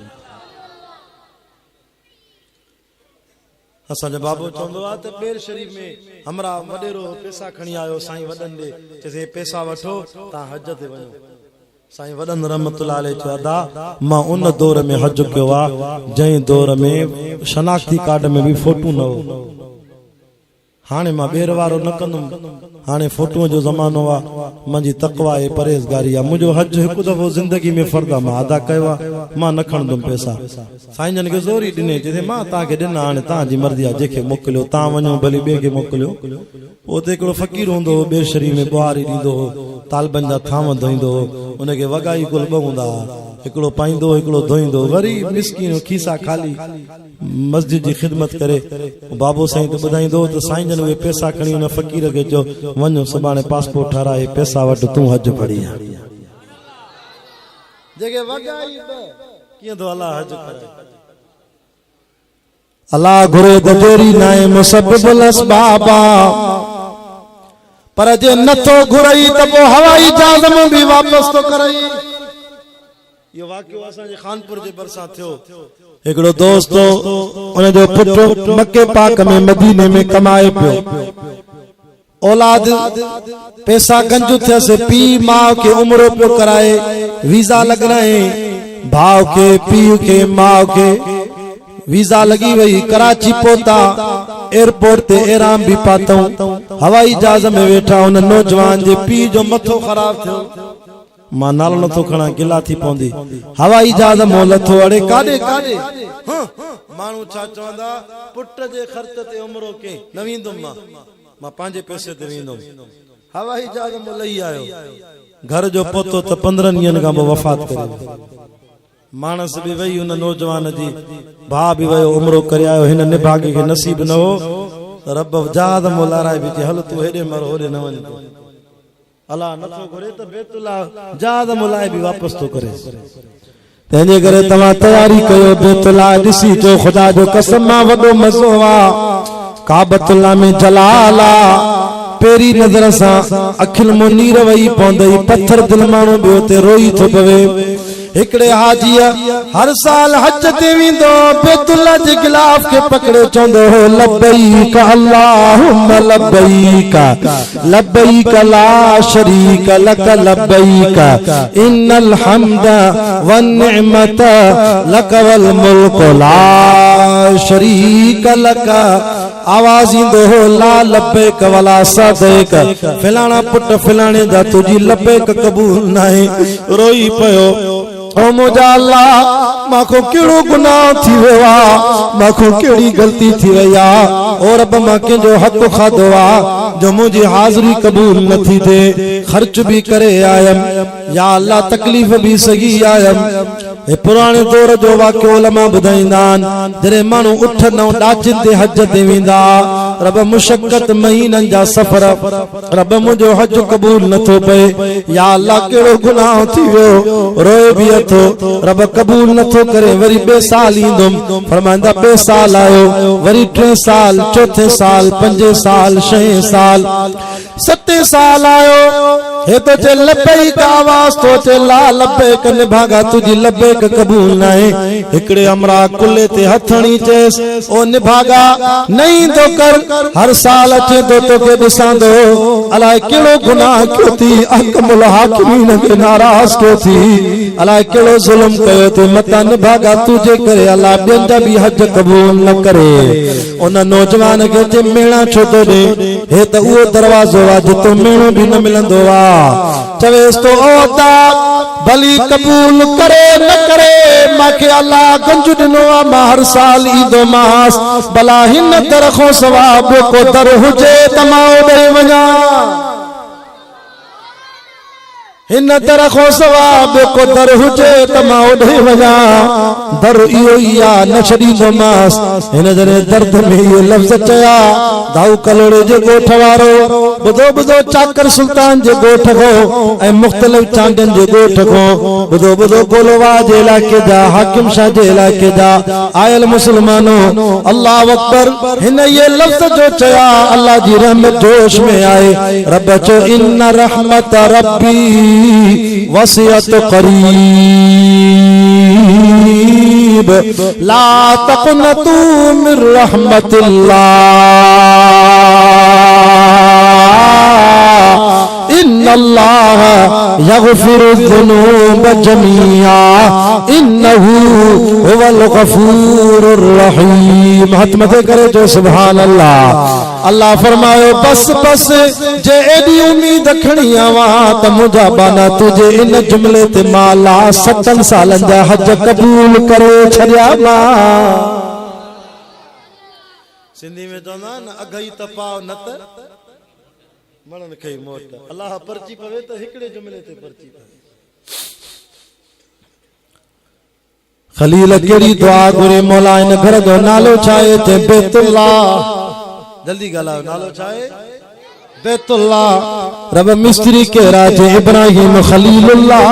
असा जब बाबू चंदो आ ते बेर शरीफ में हमरा वडेरो पैसा खणी आयो साईं वडन दे जैसे पैसा वठो ता हज ते वणो साईं वडन रहमतुल्लाह अलैहि चदा मां उन दौर में हज कयो आ जई दौर में शनाख्ती कार्ड में भी फोटो न हो हाने मां बेर वारो न कंदुम हाने फोटो जो जमानो आ मंजी तकवा ए परहेजगारी आ मुजो हज एक दफो जिंदगी में फर्दा मां अदा कयो आ मां न खणदुम पैसा साईं जन के जोरी दिने जे मां ता के दिना हाने ता जी मर्जी आ जेके मोकलियो ता वणो भली बे के मोकलियो ओते एकड़ो फकीर होंदो बे शरीफ में बुहारी दींदो तालबन जा थाम धोइंदो उनके वगाई कुल बहुंदा एकड़ो पाइंदो एकड़ो धोइंदो वरी मिस्कीन खीसा खाली मस्जिद की खिदमत करे बाबू साईं तो बुधाइंदो तो साईं जन वे पैसा खणी उन फकीर के जो वनो सुबाने पासपोर्ट ठाराए पैसा वट तू हज पड़ी जगे वगाई किए तो अल्लाह हज करे अल्लाह घुरे दजोरी नाए मुसब्बिबुल असबाबा पर जे नथो घुरई त पो हवाई जहाज में भी वापस तो करई यो वाक्यो असा जे खानपुर जे बरसा थियो एकड़ो दोस्तो उन जो पुट मक्के पाक में मदीने में कमाए पियो औलाद पैसा गंजू थे से पी मां के उम्र पे कराए वीजा लगराए भाव के पी के मां के वीजा लगी वही कराची पोता एयरपोर्ट ते एराम भी पाता हवाई जहाज में वेठा उन नौजवान जे पी जो मथो खराब थियो मां नालो न तो खणा गिला थी पौंदी हवाई जहाज मोल थो अड़े काडे काडे मानू छा चवंदा पुट जे खर्च ते उमरो के नवींदुम मां पांजे पैसे ते वेंदुम हवाई जहाज मोल लई आयो घर जो पोतो त 15 ॾींहनि खां वफ़ात करे मानस भी वही उन नौजवान जी भा भी वयो उमरो करे आयो हिन निभागे के नसीब न हो रब जहाज मोलाराए भी हल तू हेडे मर होरे न वन अल्लाह नथो घुरे त बैतुल्लाह जहाज मोलाए भी वापस तो करे तंजे करे तमा तैयारी कयो बैतुल्लाह दिसी जो खुदा जो कसम मा वडो मज़ो वा काबतुल्लाह में जलाला पेरी नजर सा अखिल मुनीर वही पौंदई पत्थर दिल मानो बियो ते रोई थो पवे एकड़े हाजिया हर साल हज ते विंदो बैतुल्लाह जे गिलाफ के पकड़े चोंदो हो लब्बैक अल्लाहुम्मा लब्बैक लब्बैक ला शरीक लक लब्बैक इन्नल हम्दा वन निअमता लक वल मुल्क ला शरीक लक आवाज इंदो हो ला लब्बैक वला सदैक फलाना पुट फलाने दा तुजी लब्बैक कबूल नाहे रोई पयो ओ मुझा अल्लाह माखो केड़ो गुनाह थी वेवा माखो केड़ी गलती थी वया और रब मा के जो हक खादो आ जो मुझी हाजिरी कबूल न थी दे खर्च भी करे आयम या अल्लाह तकलीफ भी सही आयम ए पुराने दौर जो वाक्यो उलमा बुधाइंदान जरे मानू उठ न डाचिन ते हज ते विंदा रब मुशक्कत महीनन जा सफर रब मुझो हज कबूल न थो पे या अल्लाह केड़ो गुनाह थी वियो रोए भी अथो रब कबूल न थो करे वरी बे साल ईंदुम फरमांदा बे साल आयो वरी 3 साल चौथे साल 5 साल 6 साल 7 साल आयो हे तो चे लब्बैक का आवाज तो चे ला लब्बैक ने भागा तुझी लब्बैक कबूल नाए इकड़े हमरा कुल्ले ते हथणी चेस ओ निभागा नहीं तो कर हर साल अचे तो के दिसांदो अलाए केड़ो गुनाह क्यों थी अहकमुल हाकिमीन के नाराज क्यों थी अलाए केड़ो जुल्म कयो ते मता निभागा तुझे करे अल्लाह ॿियनि जा भी हज कबूल न करे उन नौजवान के जे मेणा छो तो दे हे त उहो दरवाजो आ जितो मेणो भी न मिलंदो आ चवेस तो ओता भली कबूल करे न करे माके अल्लाह गंज दिनो आ हर साल ईदो मास भला हिन तरखो सवाब को दर हुजे तमाओ दे वजा हिन तरखो सवाब को दर हुजे तमाओ दे वजा दर इयो या न छडींदो मास हिन जरे दर्द में ये लफ्ज चया दाऊ कलोड़े जे गोठ वारो बुधो बुधो चाकर सुल्तान जे गोठ को ए मुख्तलिफ चांदन जे गोठ को बुधो बुधो गोलवा जे इलाके जा हाकिम शाह जे इलाके जा आयल मुसलमानों अल्लाह अकबर हिन ये लफ्ज जो चया अल्लाह जी रहमत जोश में आए रब चो इन रहमत रब्बी वसियत करीब ला तक़नतू मिर रहमतिल्लाह इन्नल्लाह यग़फिरुज़्ज़ुनूब जमीआ इन्नहू हुवल गफूरुर रहीम हाथ मथे करे जो सुभान अल्लाह अल्लाह फरमायो बस बस जे एडी उम्मीद खणी आवा त मुझा बाना तुझे इन जुमले ते माला 7 सालन जा हज कबूल करे छड़िया मा सिंधी में चवंदा न अगई तपाव न त मणन खई मोट अल्लाह पर्ची पवे त हिकड़े जुमले ते पर्ची पवे खलील केड़ी दुआ गुरे मौला इन घर जो नालो छाए ते बैतुल्लाह जल्दी गलाओ नालो छाए बैतुल्लाह रब मिस्त्री के राजे इब्राहिम खलीलुल्लाह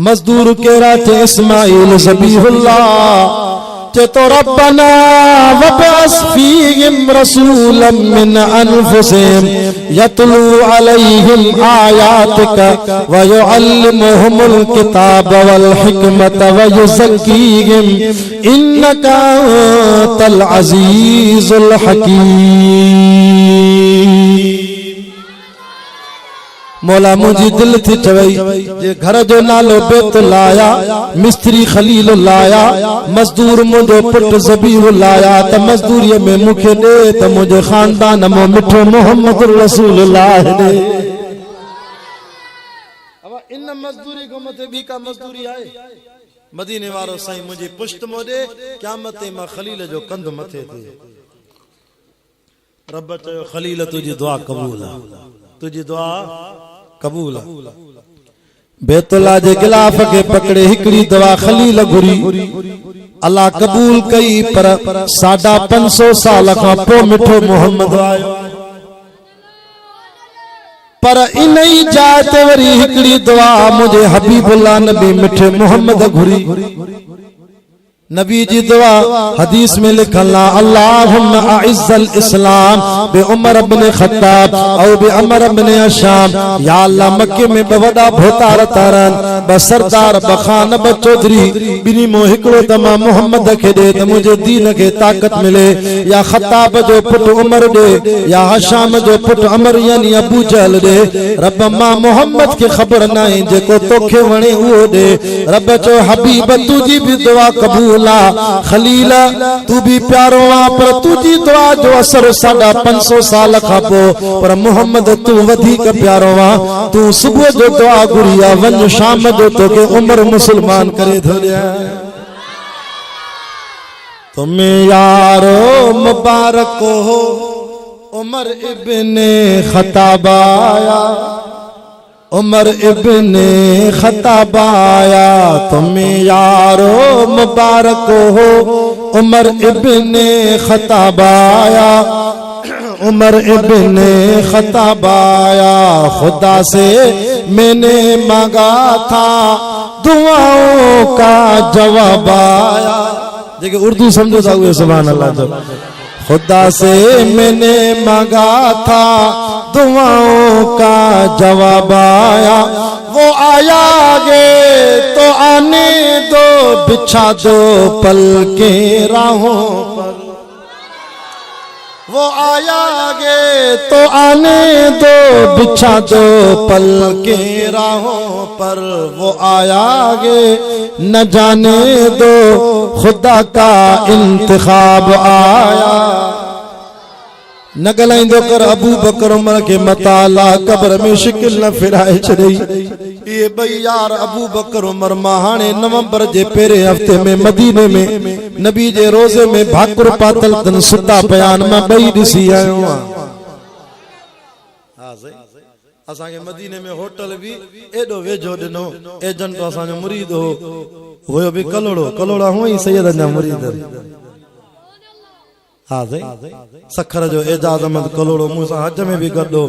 मजदूर के राजे इस्माइल ज़बीहुल्लाह तो रब्बना वबअस फीहिम रसूलन मिन अनफुसिहिम यतलू अलैहिम आयातिका व युअल्लिमुहुमुल किताब वल हिकमत व युज़क्कीहिम इन्नका अंतल अज़ीज़ुल हकीम मौला मुझी दिल थी चवई जे घर जो नालो बैतुल्लाह मिस्त्री खलीलुल्लाह मजदूर मुझो पुट ज़बीहुल्लाह त मजदूरी में मुखे दे त मुझे खानदान मो मिठो मोहम्मद रसूलुल्लाह दे अब इन मजदूरी को मथे बी का मजदूरी आए मदीने वारो साईं मुझे पुष्ट मोदे क़यामत में खलील जो कंध मथे थे रब चयो खलील तुझी दुआ कबूल है तुझी दुआ कबूल बैतुल्लाह जे गिलाफ के पकड़े हिकड़ी दुआ खलील घुरी अल्लाह कबूल कई पर 550 साल का पो मिठो मोहम्मद आयो पर इन ही जाते वरी हिकड़ी दुआ मुझे हबीबुल्लाह नबी मिठे मोहम्मद घुरी नबी जी दुआ हदीस में लिखला अल्लाहुम्मा अइज़्ज़ल इस्लाम बे उमर इब्न खत्ताब औ बे अमर इब्न अशाम या अल्लाह मक्के में बवड़ा भोतार तारन ब सरदार बखान ब चौधरी बिनी मो हिकड़ो तमा मोहम्मद के दे त मुझे दीन के ताकत मिले या खत्ताब जो पुट उमर दे या हशाम जो पुट अमर यानी अबू जहल दे रब मां मोहम्मद के खबर नहीं जेको तोखे वणे वो दे रब चो हबीब तुजी भी दुआ कबूल खलीला तू भी प्यारो आ पर तुझी दुआ जो असर 550 साल का पो पर मोहम्मद तू वधिक प्यारो आ तू सुबह जो दुआ गुड़िया वन शाम जो तो के उम्र मुसलमान करे धोलिया तुम्हें यारो मुबारक हो उमर इब्ने खत्ताब आया उमर इब्ने खत्ताब आया तुम्हें यारो मुबारक हो। उमर इब्ने खत्ताब आया, उमर इब्ने खत्ताब आया, खुदा से मैंने मांगा था दुआओं का जवाब आया। देखिए उर्दू समझो था हुए सुभान अल्लाह। जब खुदा से मैंने मांगा था दुआओं का जवाब आया, वो आया गे तो आने दो, बिछा दो पल के राहों पर। वो आया गे तो आने दो, बिछा दो पल के राहों पर। वो आया गे न जाने दो, खुदा का इंतखाब आया। न गलाइंदो कर अबू बकर उमर के मताला, कब्र में शिकिल न फिराए छड़ी। ये भई यार अबू बकर उमर माहाने नवंबर जे पेरे हफ्ते में मदीने में नबी जे रोजे में भाकुर पातल तन सुता बयान में बई दिसी आयो। असांखे मदीने में होटल भी एडो वेझो दिनो, एजेंट असांजो मुरीद हो भी कलोड़ा हुआ ही सैयद जा मुरीद। हाँ सही सखर जो एजाज अहमद कलोड़ो मूंसां हज में भी गॾो।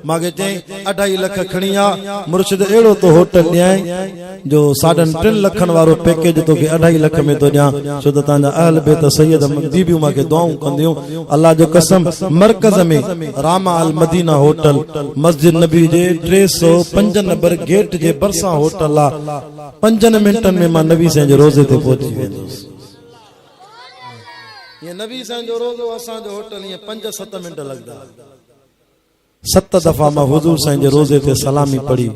मांगे चई 2.5 लख खणी आ, मुर्शिद एड़ो तो होटल ॾियाई जो 3.5 लखनि वारो पैकेज तोखे 2.5 लख में तो ॾियां, छो त तव्हांजा अहल बेत सैयद अहमद बीबियूं मांखे दुआऊं कंदियूं। अल्लाह जो कसम मरकज़ में रामा अल मदीना होटल मस्जिद नबी जे 305 नंबर गेट जे भरसां होटल आ। 5 मिंटनि में मां नबी साईं जे रोज़े ते पहुची वेंदुसि। ये नबी साईं जो रोज़ो असांजो होटल ये 5-7 मिंट लगदा। 7 दफ़ा मां हुजूर साईं जे रोज़े ते सलामी पढ़ी।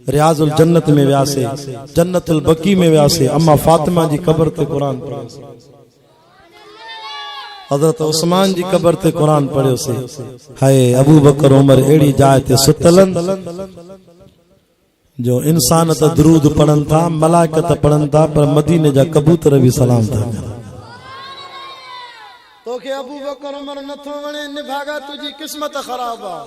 रियाजुल जन्नत में वियासे, जन्नतुल बकी में वियासे, अम्मा फातिमा जी कब्र ते कुरान पढ़ियोसीं, हज़रत उस्मान जी कब्र ते कुरान पढ़ियोसीं। हाय अबू बकर उमर एड़ी जाए ते सुतलन जो इंसान त दुरूद पढ़न था, मलाइकत पढ़न था, पर मदीने जा कबूतर भी सलाम था। तोखे अबू बकर उमर नथो वणे, निभागा तुझी किस्मत खराब आ।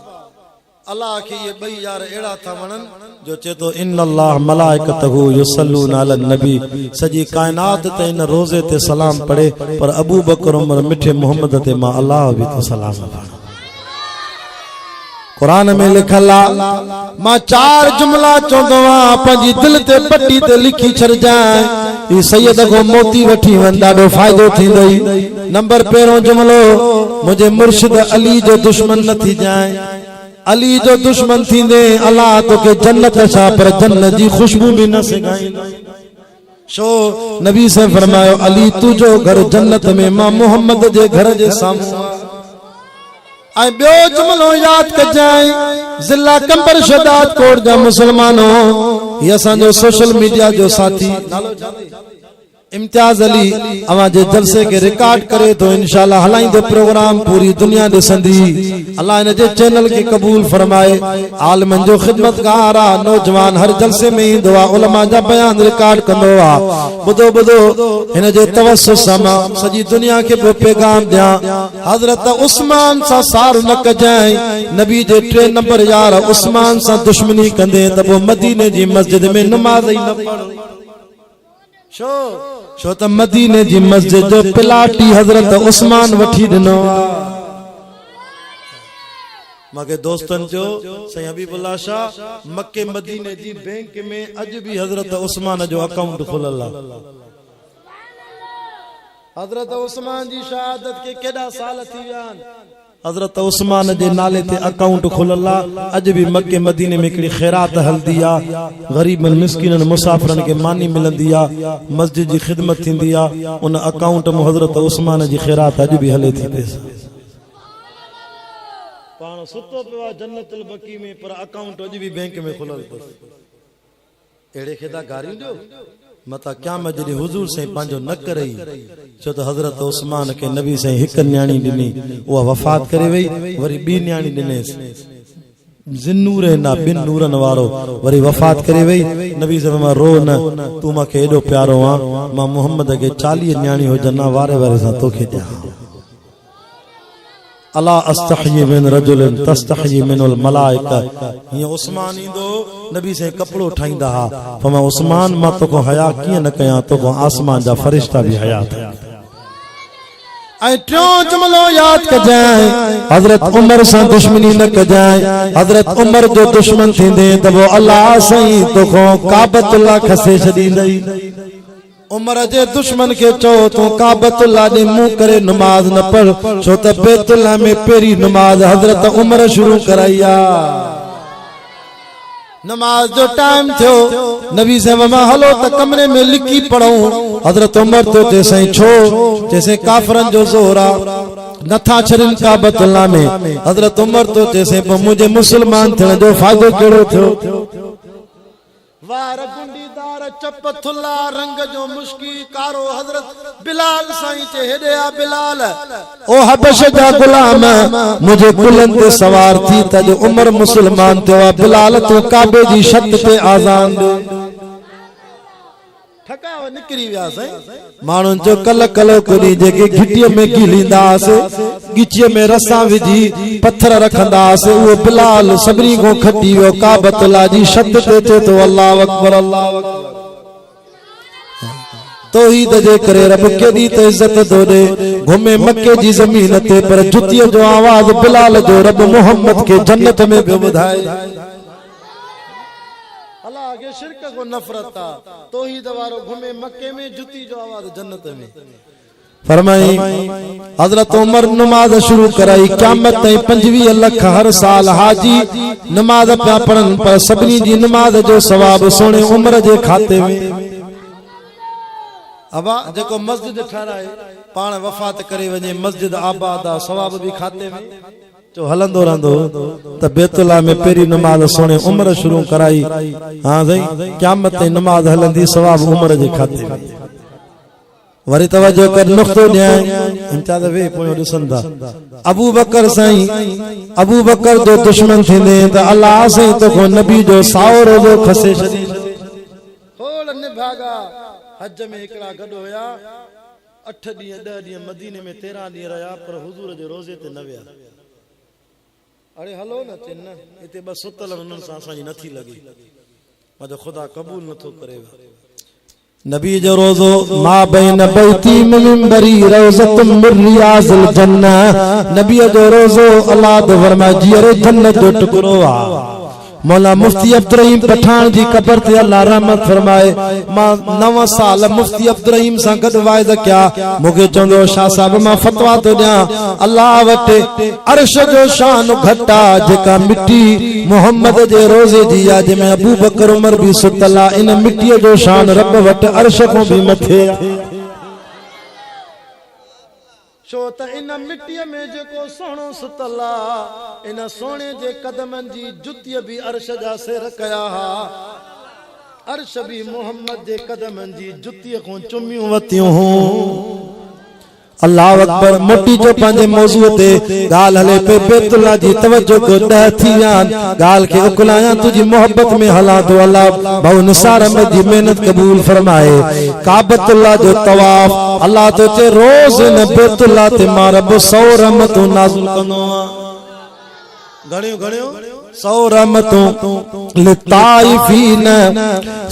अल्लाह के ये भई यार एड़ा था वणन जो चेतो इन्नल्लाह मलाइकतहु युसल्लूना अलन नबी। सजी कायनात ते इन रोजे ते सलाम पढ़े, पर अबू बकर उमर मिठे मोहम्मद ते मां अल्लाह भी तो सलाम पढ़े। कुरान में लिखल आ, मां 4 जुमला चोंदवा पंजी दिल ते पट्टी ते लिखी छड़ जाए, ई सैयद को मोती वठी वन ॾाढो फ़ाइदो थींदई। नंबर पहिरों जुमलो, मुझे मुर्शिद अली जो दुश्मन न थी जाए। अली जो दुश्मन थींदे अल्लाह तोखे जन्नत छा पर जन्नत जी खुशबू भी न सिगाई। शो नबी से फरमायो अली तुझो घर जन्नत में, मां मोहम्मद जे घर जे साम्हूं। आई बियो जुमलो याद कजाई, जिला कंबर शदात कोट जा मुसलमानों, ये असांजो सोशल मीडिया जो साथी इम्तियाज अली अवां जे जलसे के रिकॉर्ड करे तो इंशाल्लाह हलाइंदो प्रोग्राम पूरी दुनिया ॾिसंदी। अल्लाह इन जे चैनल के कबूल फरमाए। आलमन जो खिदमतगार आ, नौजवान हर जलसे में ईंदो आ, उलमा जा बयान रिकॉर्ड कंदो आ। बुधो बुधो हिन जे तवस्सुस सां मां सॼी दुनिया के बि पैगाम ॾियां, हज़रत उस्मान सां सार न कजाई। नबी जे 3 नंबर यार उस्मान सां दुश्मनी कंदे त पोइ मदीने जी मस्जिद में नमाज ही न पढ़। छो त मदीने जी मस्जिद जो पिलाटी हज़रत उस्मान वठी ॾिनो। मांखे दोस्तन जो सही हबीबुल्लाह शाह मक्के मदीने जी बैंक में अज भी हज़रत उस्मान जो अकाउंट खुलल आहे। हज़रत उस्मान जी शहादत के केॾा साल थी विया आहिनि, हज़रत उस्मान जे नाले ते अकाउंट खुलल आहे। अज भी मक्के मदीने में हिकिड़ी खैरात हलदी आहे, गरीबन मिस्किनन मुसाफिरन के मानी मिलंदी आहे, मस्जिद जी खिदमत थींदी आहे। उन अकाउंट में हज़रत उस्मान जी खैरात अज भी हले थी। पैसा पाण सुतो पियो आहे जन्नतुल बकी में, पर अकाउंट अज भी बैंक में खुलल अथसि। अहिड़े खे त गारियूं ॾियो मता क़यामत जॾहिं हुजूर साईं पंहिंजो न करई। छो त हज़रत उस्मान के नबी साईं हिकु न्याणी ॾिनी, उहा वफ़ात करे वई, वरी ॿी न्याणी ॾिनेसि, ज़िन्नूर ना 2 नूरनि वारो, वरी वफ़ात करे वई। नबी साईं मां रो न, तूं मूंखे एॾो प्यारो आहे, मां मोहम्मद खे 40 न्याणी हुजनि, वारे वारे सां तोखे ॾियां। अला अस्तहयी मिन रजुलिन तस्तहयी मिनुल मलाइका। ये उस्मान इंदो नबी से कपड़ो ठाईंदा हा, फमा उस्मान मा तो को हया किए न कया, तो को आसमान जा फरिश्ता भी हया थे। ऐ ट्यों जुमलो याद क जाए, हजरत उमर से दुश्मनी न क जाए। हजरत उमर जो दुश्मन थींदे त वो अल्लाह सही तो को काबतुल्लाह खसे छदींदई। उमर जे दुश्मन के चो तो काबतुल्लाह ने मुंह करे नमाज न पढ़, छो त बैतुल्लाह में पेरी नमाज हजरत उमर शुरू कराइया। नमाज जो टाइम थो, नबी से वमा हलो त कमरे में लिखी पढ़ो। हजरत उमर तो जैसे छो जैसे काफरन जो जोरा नथा छरिन काबतुल्लाह में। हजरत उमर तो जैसे मुझे मुसलमान थियण जो फायदो केड़ो थियो। वार गुंडीदार चपथुल्ला रंग जो मुश्की कारो हजरत बिलाल साईं चे हेडया बिलाल ओ हबश जा गुलाम मुझे कुलन ते सवार थी त जो उमर मुसलमान थियो। बिलाल तो काबे जी छत ते आजान दे ठकाव निकरी विया से। मानुन जो कल कल कोनी जेके घिटिय में गिलींदास, गिचिय में रसा विधी पत्थर रखंदास, वो बिलाल सबरी को खटी वो काबतुल्लाह जी छत ते थे। तो अल्लाह अकबर अल्लाह अकबर तो ही दजे करे रब के दी ते इज्जत दो दे। घूमे मक्के जी जमीन ते पर जुतिय जो आवाज बिलाल जो रब मोहम्मद के जन्नत में भी बुधाए। आगे शिरक को नफरत था तो ही दवारो घूमे मक्के में जुती जो आवाज जन्नत में। फरमाई हजरत उमर नमाज शुरू कराई। क़यामत ताईं 25 लख हर साल हाजी नमाज पिया पढ़न, पर सभिनी जी नमाज जो सवाब सोने उमर जे खाते में। अबा जेको मस्जिद ठाराए पाण वफात करे वने मस्जिद आबाद आ, सवाब भी खाते में जो हलंदो रहंदो। त बैतुल्लाह में पेरी नमाज सोने उमर शुरू कराई। हां सही क़यामत ताईं नमाज हलंदी, सवाब उमर जे खाते में। वरी तवज्जो कर नुक्तो न्याय इम्तियाज वे पोयो ॾिसंदा। अबू बकर साईं अबू बकर जो दुश्मन थींदे त अल्लाह साईं तो को नबी जो साओ रोज़ो खसे छॾी। होल निभागा हज में हिकड़ा गॾ होया, 8 ॾींहं 10 ॾींहं मदीने में 13 ॾींहं रहा, पर हुजूर जे रोज़े ते न विया। अरे हलो न चेन इते बस सुतल उन्हनि सां असांजी नथी लगी, मजो खुदा कबूल नथो करे। नबी जो रोज़ो मा बैन बैती मिंबरी रौज़तुम मिन रियाज़िल जन्नह। नबी जो रोज़ो अल्लाह दो फरमाए जियरे जन्नत जो टुकरो आ। मौला मुफ्ती अब्दुल रहीम पठान जी कब्र ते अल्लाह रहमत फरमाए। मां 9 साल मुफ्ती अब्दुल रहीम सां गद वायद क्या मुके चंदो शाह साहब मां फतवा तो दिया। अल्लाह वटे अर्श जो शान घटा जेका मिट्टी मोहम्मद जे रोज़े जी आ, जंहिंमें अबू बकर उमर भी सुतला। इन मिट्टी जो शान रब वटे अर्श को भी मथे। छो त इन मिट्टी में जेको सोनो सुतला, इन सोने जे कदमन जी जुतिय भी अर्श जा सिर कया हा। अर्श भी मोहम्मद जे कदमन जी जुतिय को चुमियूं वतियूं हूं। अल्लाह अकबर। मोटी जो पंजे मौजू ते गाल हले पे बैतुल्लाह जी तवज्जो को ॾह थी यान गाल के उकलाया तुझी मोहब्बत में हला तो अल्लाह बहु निसार अहमद जी मेहनत कबूल फरमाए। काबतुल्लाह जो तवाफ अल्लाह तो चे रोज न बैतुल्लाह ते मां रब 100 रहमतूं नाज़िल कंदो आ। घणियो 100 रहमतूं लिताइफीन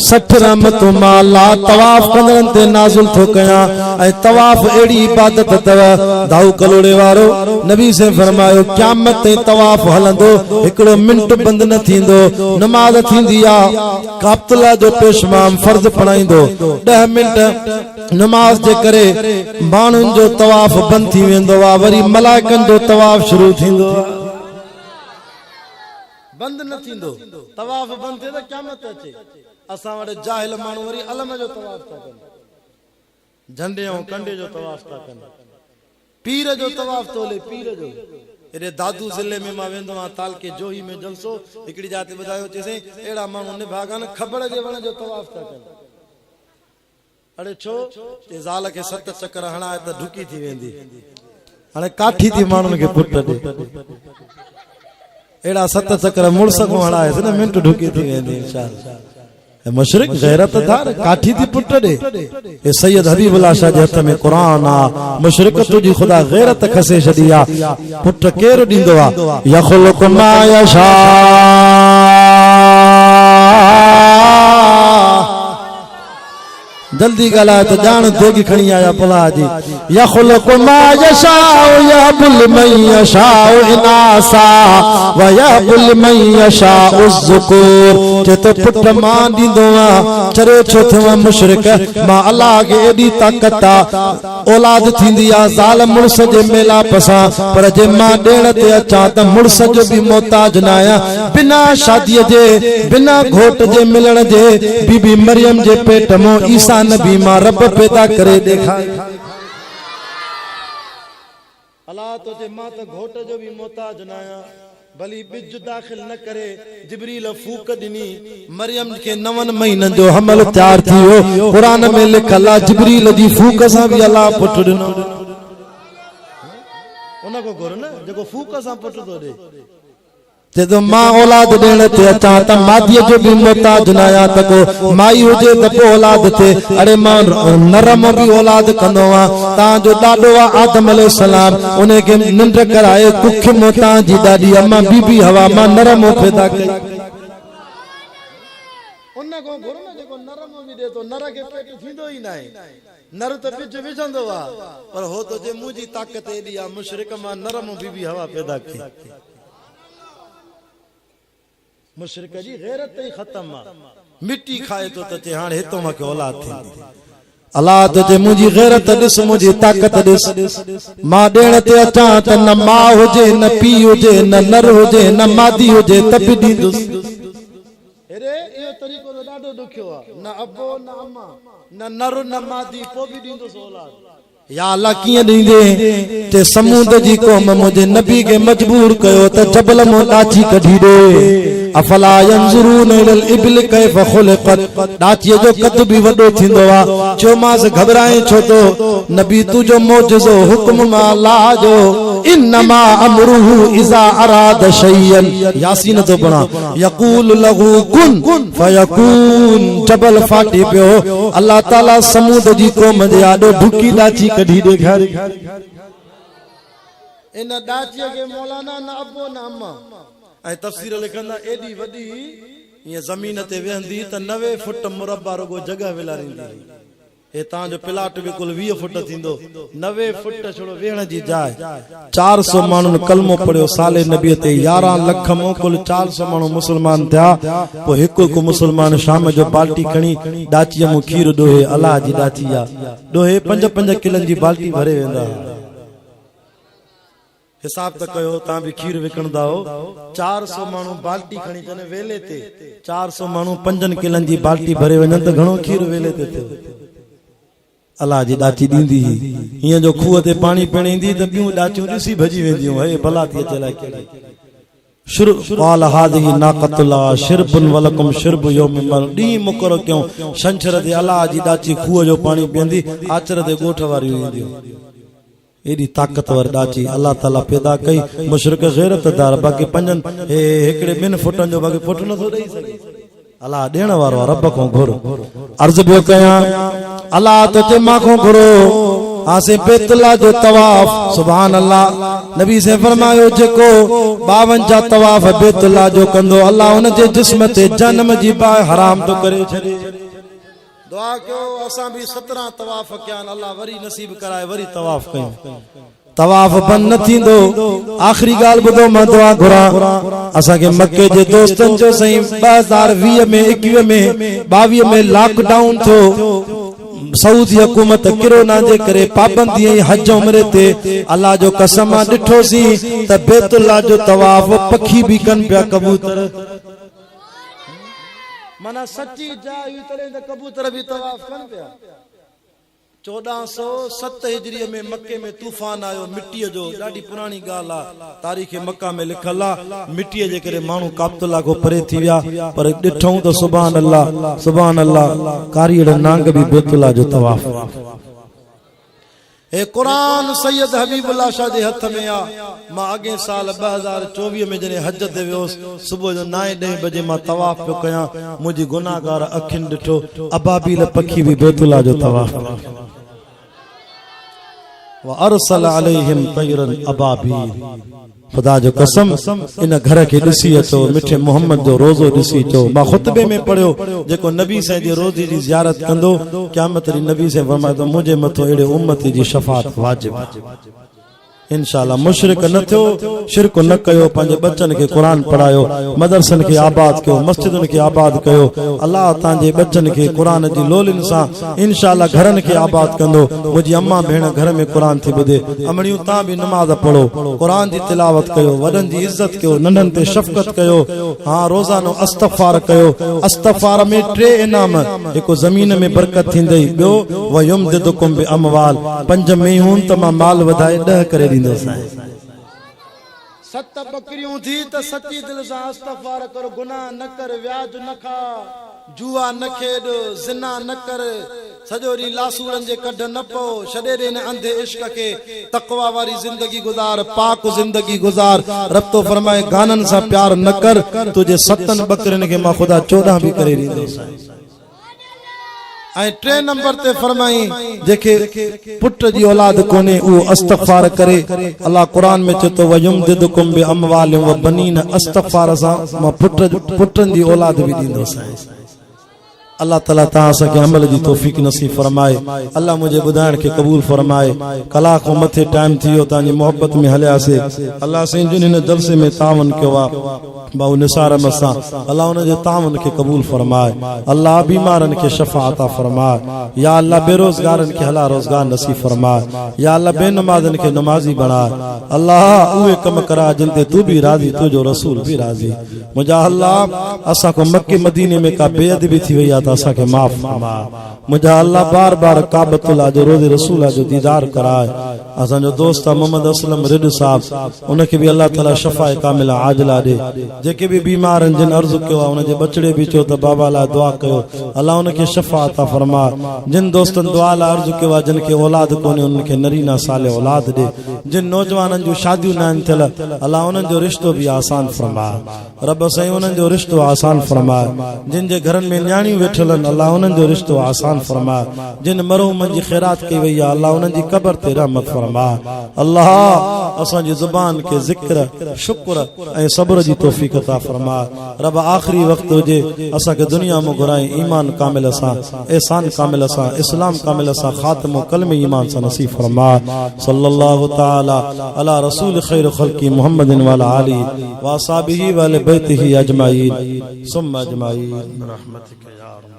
60 रहमतूं माला तवाफ कंदन ते नाज़िल थो कया। ऐ तवाफ एड़ी इबादत तव दाऊ कलोड़े वारो नबी से फरमायो क़यामत ते तवाफ हलंदो, हिकड़ो मिनट बंद न थींदो। नमाज थींदी आ, काबतुल्लाह जो पेशमाम फर्ज पढ़ाईंदो, 10 मिनट नमाज जे करे माण्हुनि जो तवाफ बंद थी वेंदो आ। वरी मलाइकनि जो तवाफ शुरू थींदो आ। बंद न थींदो, तवाफ बंद थे तो क़यामत अचे। असां वटि जाहिल माण्हू वरी अलम जो तवाफ था कनि, झंडे ऐं कंडे जो तवाफ था कनि, पीर जो तवाफ तोले पीर जो। एॾे दादू ज़िले में मां वेंदो आहियां, तालके जोही में जलसो, हिकिड़ी जाते ॿुधायो चइसई अहिड़ा माण्हू निभागा न खबड़ जे वण जो तवाफ था कनि। अड़े छो ते ज़ाल खे 7 चकर हणाए त ढुकी थी वेंदी, हाणे काठी थी माण्हुनि खे पुट ॾे। एड़ा 7 चकर मुड़स को हणाए न मिंट ढुकी थी वेंदी इंशाअल्लाह। मुशरिक गैरत धार काठी थी पुट दे ए सैयद हबीबुल्लाह शाह जे हथ में कुरान आ मुशरिक तुजी खुदा गैरत खसे छडिया पुट केर दींदो आ यखलुक मा यशा जल्दी गला तो जान देगी खणी आया पला जी यखलुक मा यशा यहबुल मन यशा इनासा व यहबुल मन यशा उज़्ज़ुकूर जे तो पुट मां दींदो आ चरे छो थे मुशरिक मां अल्लाह के एडी ताकत आ औलाद थींदी आ ज़ाल मुर्स जे मेला पसा पर जे मां देण ते अचा त मुर्स जो भी मोहताज ना आया बिना शादी जे बिना घोट जे मिलण जे बीबी मरियम जे पेट मो ईसा नबी मां रब पैदा करे देखा अल्लाह तो जे मां त घोट जो भी मोहताज ना आया भली बिज दाखिल न करे जिब्रील फूक दिनी मरियम के 9 महीनन जो हमल तैयार थियो कुरान में लिखल आ जिब्रील जी फूक सा भी अल्लाह पुट दिनो उन को घुर न जेको फूक सा पुट तो दे ते तो मां औलाद देण ते अचा त मादी जो भी मोहताज न आया त को माई हुजे त पो औलाद ते अरे मां नरम भी औलाद कंदो आ ता जो डाडो आ आदम अलैहिस्सलाम उन्हें के निंड कराए कुख मोहताज जी दादी अम्मा बीबी हवा मां नरम पैदा कई उन को घुर न जेको नरम भी दे तो नर के पेट थींदो ही नाए नर त बिच विझंदो आ पर हो तो जे मुजी ताकत एडी आ मुशरिक मां नरम बीबी हवा पैदा की मुशरिक जी गैरत ही खत्म मिट्टी खाए तो ते हां हेतो मा के औलाद थी अल्लाह तो जे मुजी गैरत दिस मुजी ताकत दिस मां देण ते अचा त न मां हुजे न पी हुजे न नर हुजे न मादी हुजे त भी दींदुस अरे यो तरीको तो डाडो दुखियो आ न अबो न अम्मा न नर न मादी को भी दींदुस औलाद या अल्लाह किए दींदे ते समूद जी कौम मुझे नबी के मजबूर कयो त जबल मो डाची कढी दे अफला यंजुरून इलल इबिल कैफ खुलिकत डाची जो कद भी वडो थिंदो आ चो मास घबराए छो तो नबी तू जो मौजज़ो हुक्म मा ला जो इन्नमा अमरुहु इजा अराद शयन यासीन तो पढ़ा यकूल लहू कुन फयकून जबल फाटी पियो अल्लाह ताला समूद जी कौम जे आडो ढुकी डाची कढी ॾेखारी इन डाचीअ के मौलाना न अबो न अम्मा ऐं तफसीर लिखंदा एडी वडी ये जमीन ते वेहंदी त 90 फुट मुरब्बा रुगो जगह विलारींदी ए ता जो प्लाट बिल्कुल 20 फुट थींदो 90 फुट छोड़ो वेहण जी जाय 400 माण्हुनि कलमो पढ़ियो साले नबी ते 11 लख मो कुल 400 माण्हू मुसलमान थिया पो हिकु मुसलमान शाम जो बाल्टी खणी डाचीअ मो खीर दोहे अल्लाह जी डाची आ दोहे 5-5 किलन जी बाल्टी भरे वेंदा हिसाब त कयो ता भी खीर विकणदा हो 400 माण्हू बाल्टी खणी कने वेले ते 400 माण्हू 5 किलन जी बाल्टी भरे वञन त घणो खीर वेले ते थियो अल्लाह जी डाची दींदी हिय जो खूह ते पानी पीणींदी त बियूं डाचियूं ॾिसी भजी वेंदियूं हे भला थी अचे लाइ कहिड़ी शुरू वाल हादी नाक़तुल्ला शिरबुन वलकुम शिरब यौम मल डी मुकर क्यों शंछर ते अल्लाह जी डाची खूह जो पानी पींदी आचर ते गोठ वारी वेंदियूं एडी ताकतवर डाची अल्लाह ताला पैदा कई मुशरिक गैरतदार बाकी 5 एकड़े 2 फुटन जो बाकी फुट न थो देई सके अल्लाह देण वारो रब को घुर अर्ज बियो कया अल्लाह तो जे मां को घुरो आसे बैतुल्लाह जो तवाफ सुभान अल्लाह नबी से फरमायो जेको 52 तवाफ बैतुल्लाह जो कंदो अल्लाह उन जे जिस्म ते जन्म जी बा हराम तो करे छे दुआ क्यों असा भी 17 तवाफ कयान अल्लाह वरी नसीब कराए वरी तवाफ कयो तवाफ बंद न थींदो आखिरी गाल बुधो मां दुआ घुरा असा के मक्के जे दोस्तन जो सही 2020 में 21 में 22 में लॉकडाउन थो सऊदी हुकूमत कोरोना जे करे पाबंदी हज उम्रे ते अल्लाह जो कसम डिठो सी त बैतुल्लाह जो तवाफ पखी भी कन पिया कबूतर माना सच्ची जाय तले त कबूतर भी तवाफ कन पिया 1407 हिजरी में मक्के में तूफान आयो मिट्टी जो ॾाढी पुरानी गाल आ तारीख़ मक्का में लिखल आ मिट्टी जे करे मानू काबतुल्लाह को परे थी विया पर ॾिठऊं तो सुभान अल्लाह कारीड़ नांग भी बैतुल्लाह जो तवाफ ए कुरान सैयद हबीबुल्लाह शाह जे हथ में आ। मां अगे साल 2024 में जने हज ते वियोस, सुबह जो 9-10 बजे मां तवाफ पे कया, मुझी गुनाहगार अखिन डिठो अबाबील पखी भी बैतुल्लाह जो तवाफ व अरसल अलैहिम तैरन अबाबील। खुदा जो कसम इन घर के ॾिसी अचो, मिठे मोहम्मद जो रोज़ो ॾिसी अचो। मां खुतबे में पढ़ियो जेको नबी साईं जी रोज़ी जी ज़ियारत कंदो क़यामत ॾींहुं नबी साईं फरमाए तो मुझे मथो एड़े उम्मती जी शफाअत वाजिब इंशाअल्लाह। मुशरिक न थियो, शिरक न कयो, पंहिंजे बच्चन के कुरान पढ़ायो, मदरसन के आबाद कयो, मस्जिदन के आबाद कयो। अल्लाह तांजे बच्चन के कुरान जी लोलिन सा इंशाअल्लाह घरन के आबाद कंदो। मुझी अम्मा भेण घर में कुरान थी ॿुधे, अमड़ियूं तां भी नमाज पढ़ो, कुरान जी तिलावत कयो, वडन जी इज्जत कयो, नंढन ते शफकत कयो। हां रोजानो इस्तगफार कयो। इस्तगफार में 3 इनाम, एको जमीन में बरकत थींदई, ॿियो व युमदिदुकुम बि अमवाल, 5 मेहून त मां माल वधाए 10 करे 7 बकरियों थी तो सच्ची दिल से इस्तगफार करो, गुनाह न कर, व्याज न खा, जुआ न खेड, जिना न कर, सजोरी लासूरन जे कढ न पो, छडे दे न अंधे इश्क के, तकवा वारी जिंदगी गुजार, पाक जिंदगी गुजार। रब तो फरमाए गानन सा प्यार न कर, तुझे 7 बकरिन के मां खुदा 14 भी करे दींदो। ऐं 3 नंबर ते फरमाई जेके पुट जी औलाद कोने वो इस्तगफार करे। अल्लाह कुरान में चतो वयुमदिदुकुम बि अमवालिन व बनीन, इस्तगफार सा मां पुटन जी औलाद भी दींदो साईं। अल्लाह ताला ता के अमल की तौफीक नसीब फरमाए। अल्लाह मुझे बुधाइण के कबूल फरमाए। कला को मथे टाइम थियो तांजी मोहब्बत में हलिया से। अल्लाह से जिन इन जलसे में तावन किया बाऊ निसार मसा, अल्लाह उन जे तावन के कबूल फरमाए। अल्लाह बीमारन के शफा अता फरमाए। या अल्लाह बेरोजगारन के हला रोजगार नसीब फरमाए। या अल्लाह बेनमाजन के नमाजी बनाए। अल्लाह उहे कम करा जिन ते तू भी राजी, तुझो रसूल भी राजी। मुझा अल्लाह असा को मक्के मदीने में का बेअदबी थी वई त असा के माफ फरमा। मुझा अल्लाह बार बार काबतुल्लाह जो रोज़े रसूल जो दीदार कराए। असा जो दोस्त मोहम्मद असलम रिड साहब उनके भी अल्लाह ताला शफाए कामिला आजला दे। जेके भी बीमार जिन अर्ज कियो उन जे बचड़े भी चो तो बाबा ला दुआ कयो, अल्लाह उनके शफा अता फरमा। जिन दोस्तन दुआ ला अर्ज कियो जिन के औलाद कोने उनके नरीना साले औलाद दे। जिन नौजवानन जो शादियों न थियल अल्लाह उन जो रिश्तो भी आसान फरमा। रब सही उन जो रिश्तो आसान फरमा। जिन जे घरन में न्याणियों वेठलन अल्लाह उन जो रिश्तो आसान फरमा। जिन मरहूमन जी खैरात की वई अल्लाह उन जी कब्र ते रहमत फरमा। अल्लाह असा जी जुबान के जिक्र शुक्र ए सब्र जी तौफीक अता फरमा। रब आखिरी वक्त हुजे असा के दुनिया में घुराई ईमान कामिल असा, एहसान कामिल असा, इस्लाम कामिल असा, खात्मो कलमे ईमान सा नसीब फरमा। सल्लल्लाहु ताला अला रसूल खैर खल्की मुहम्मदिन व अला आलिहि व असहाबिहि व अहले बैतिहि अजमाइन सुम्मा अजमाइन रहमतिक या अरहम।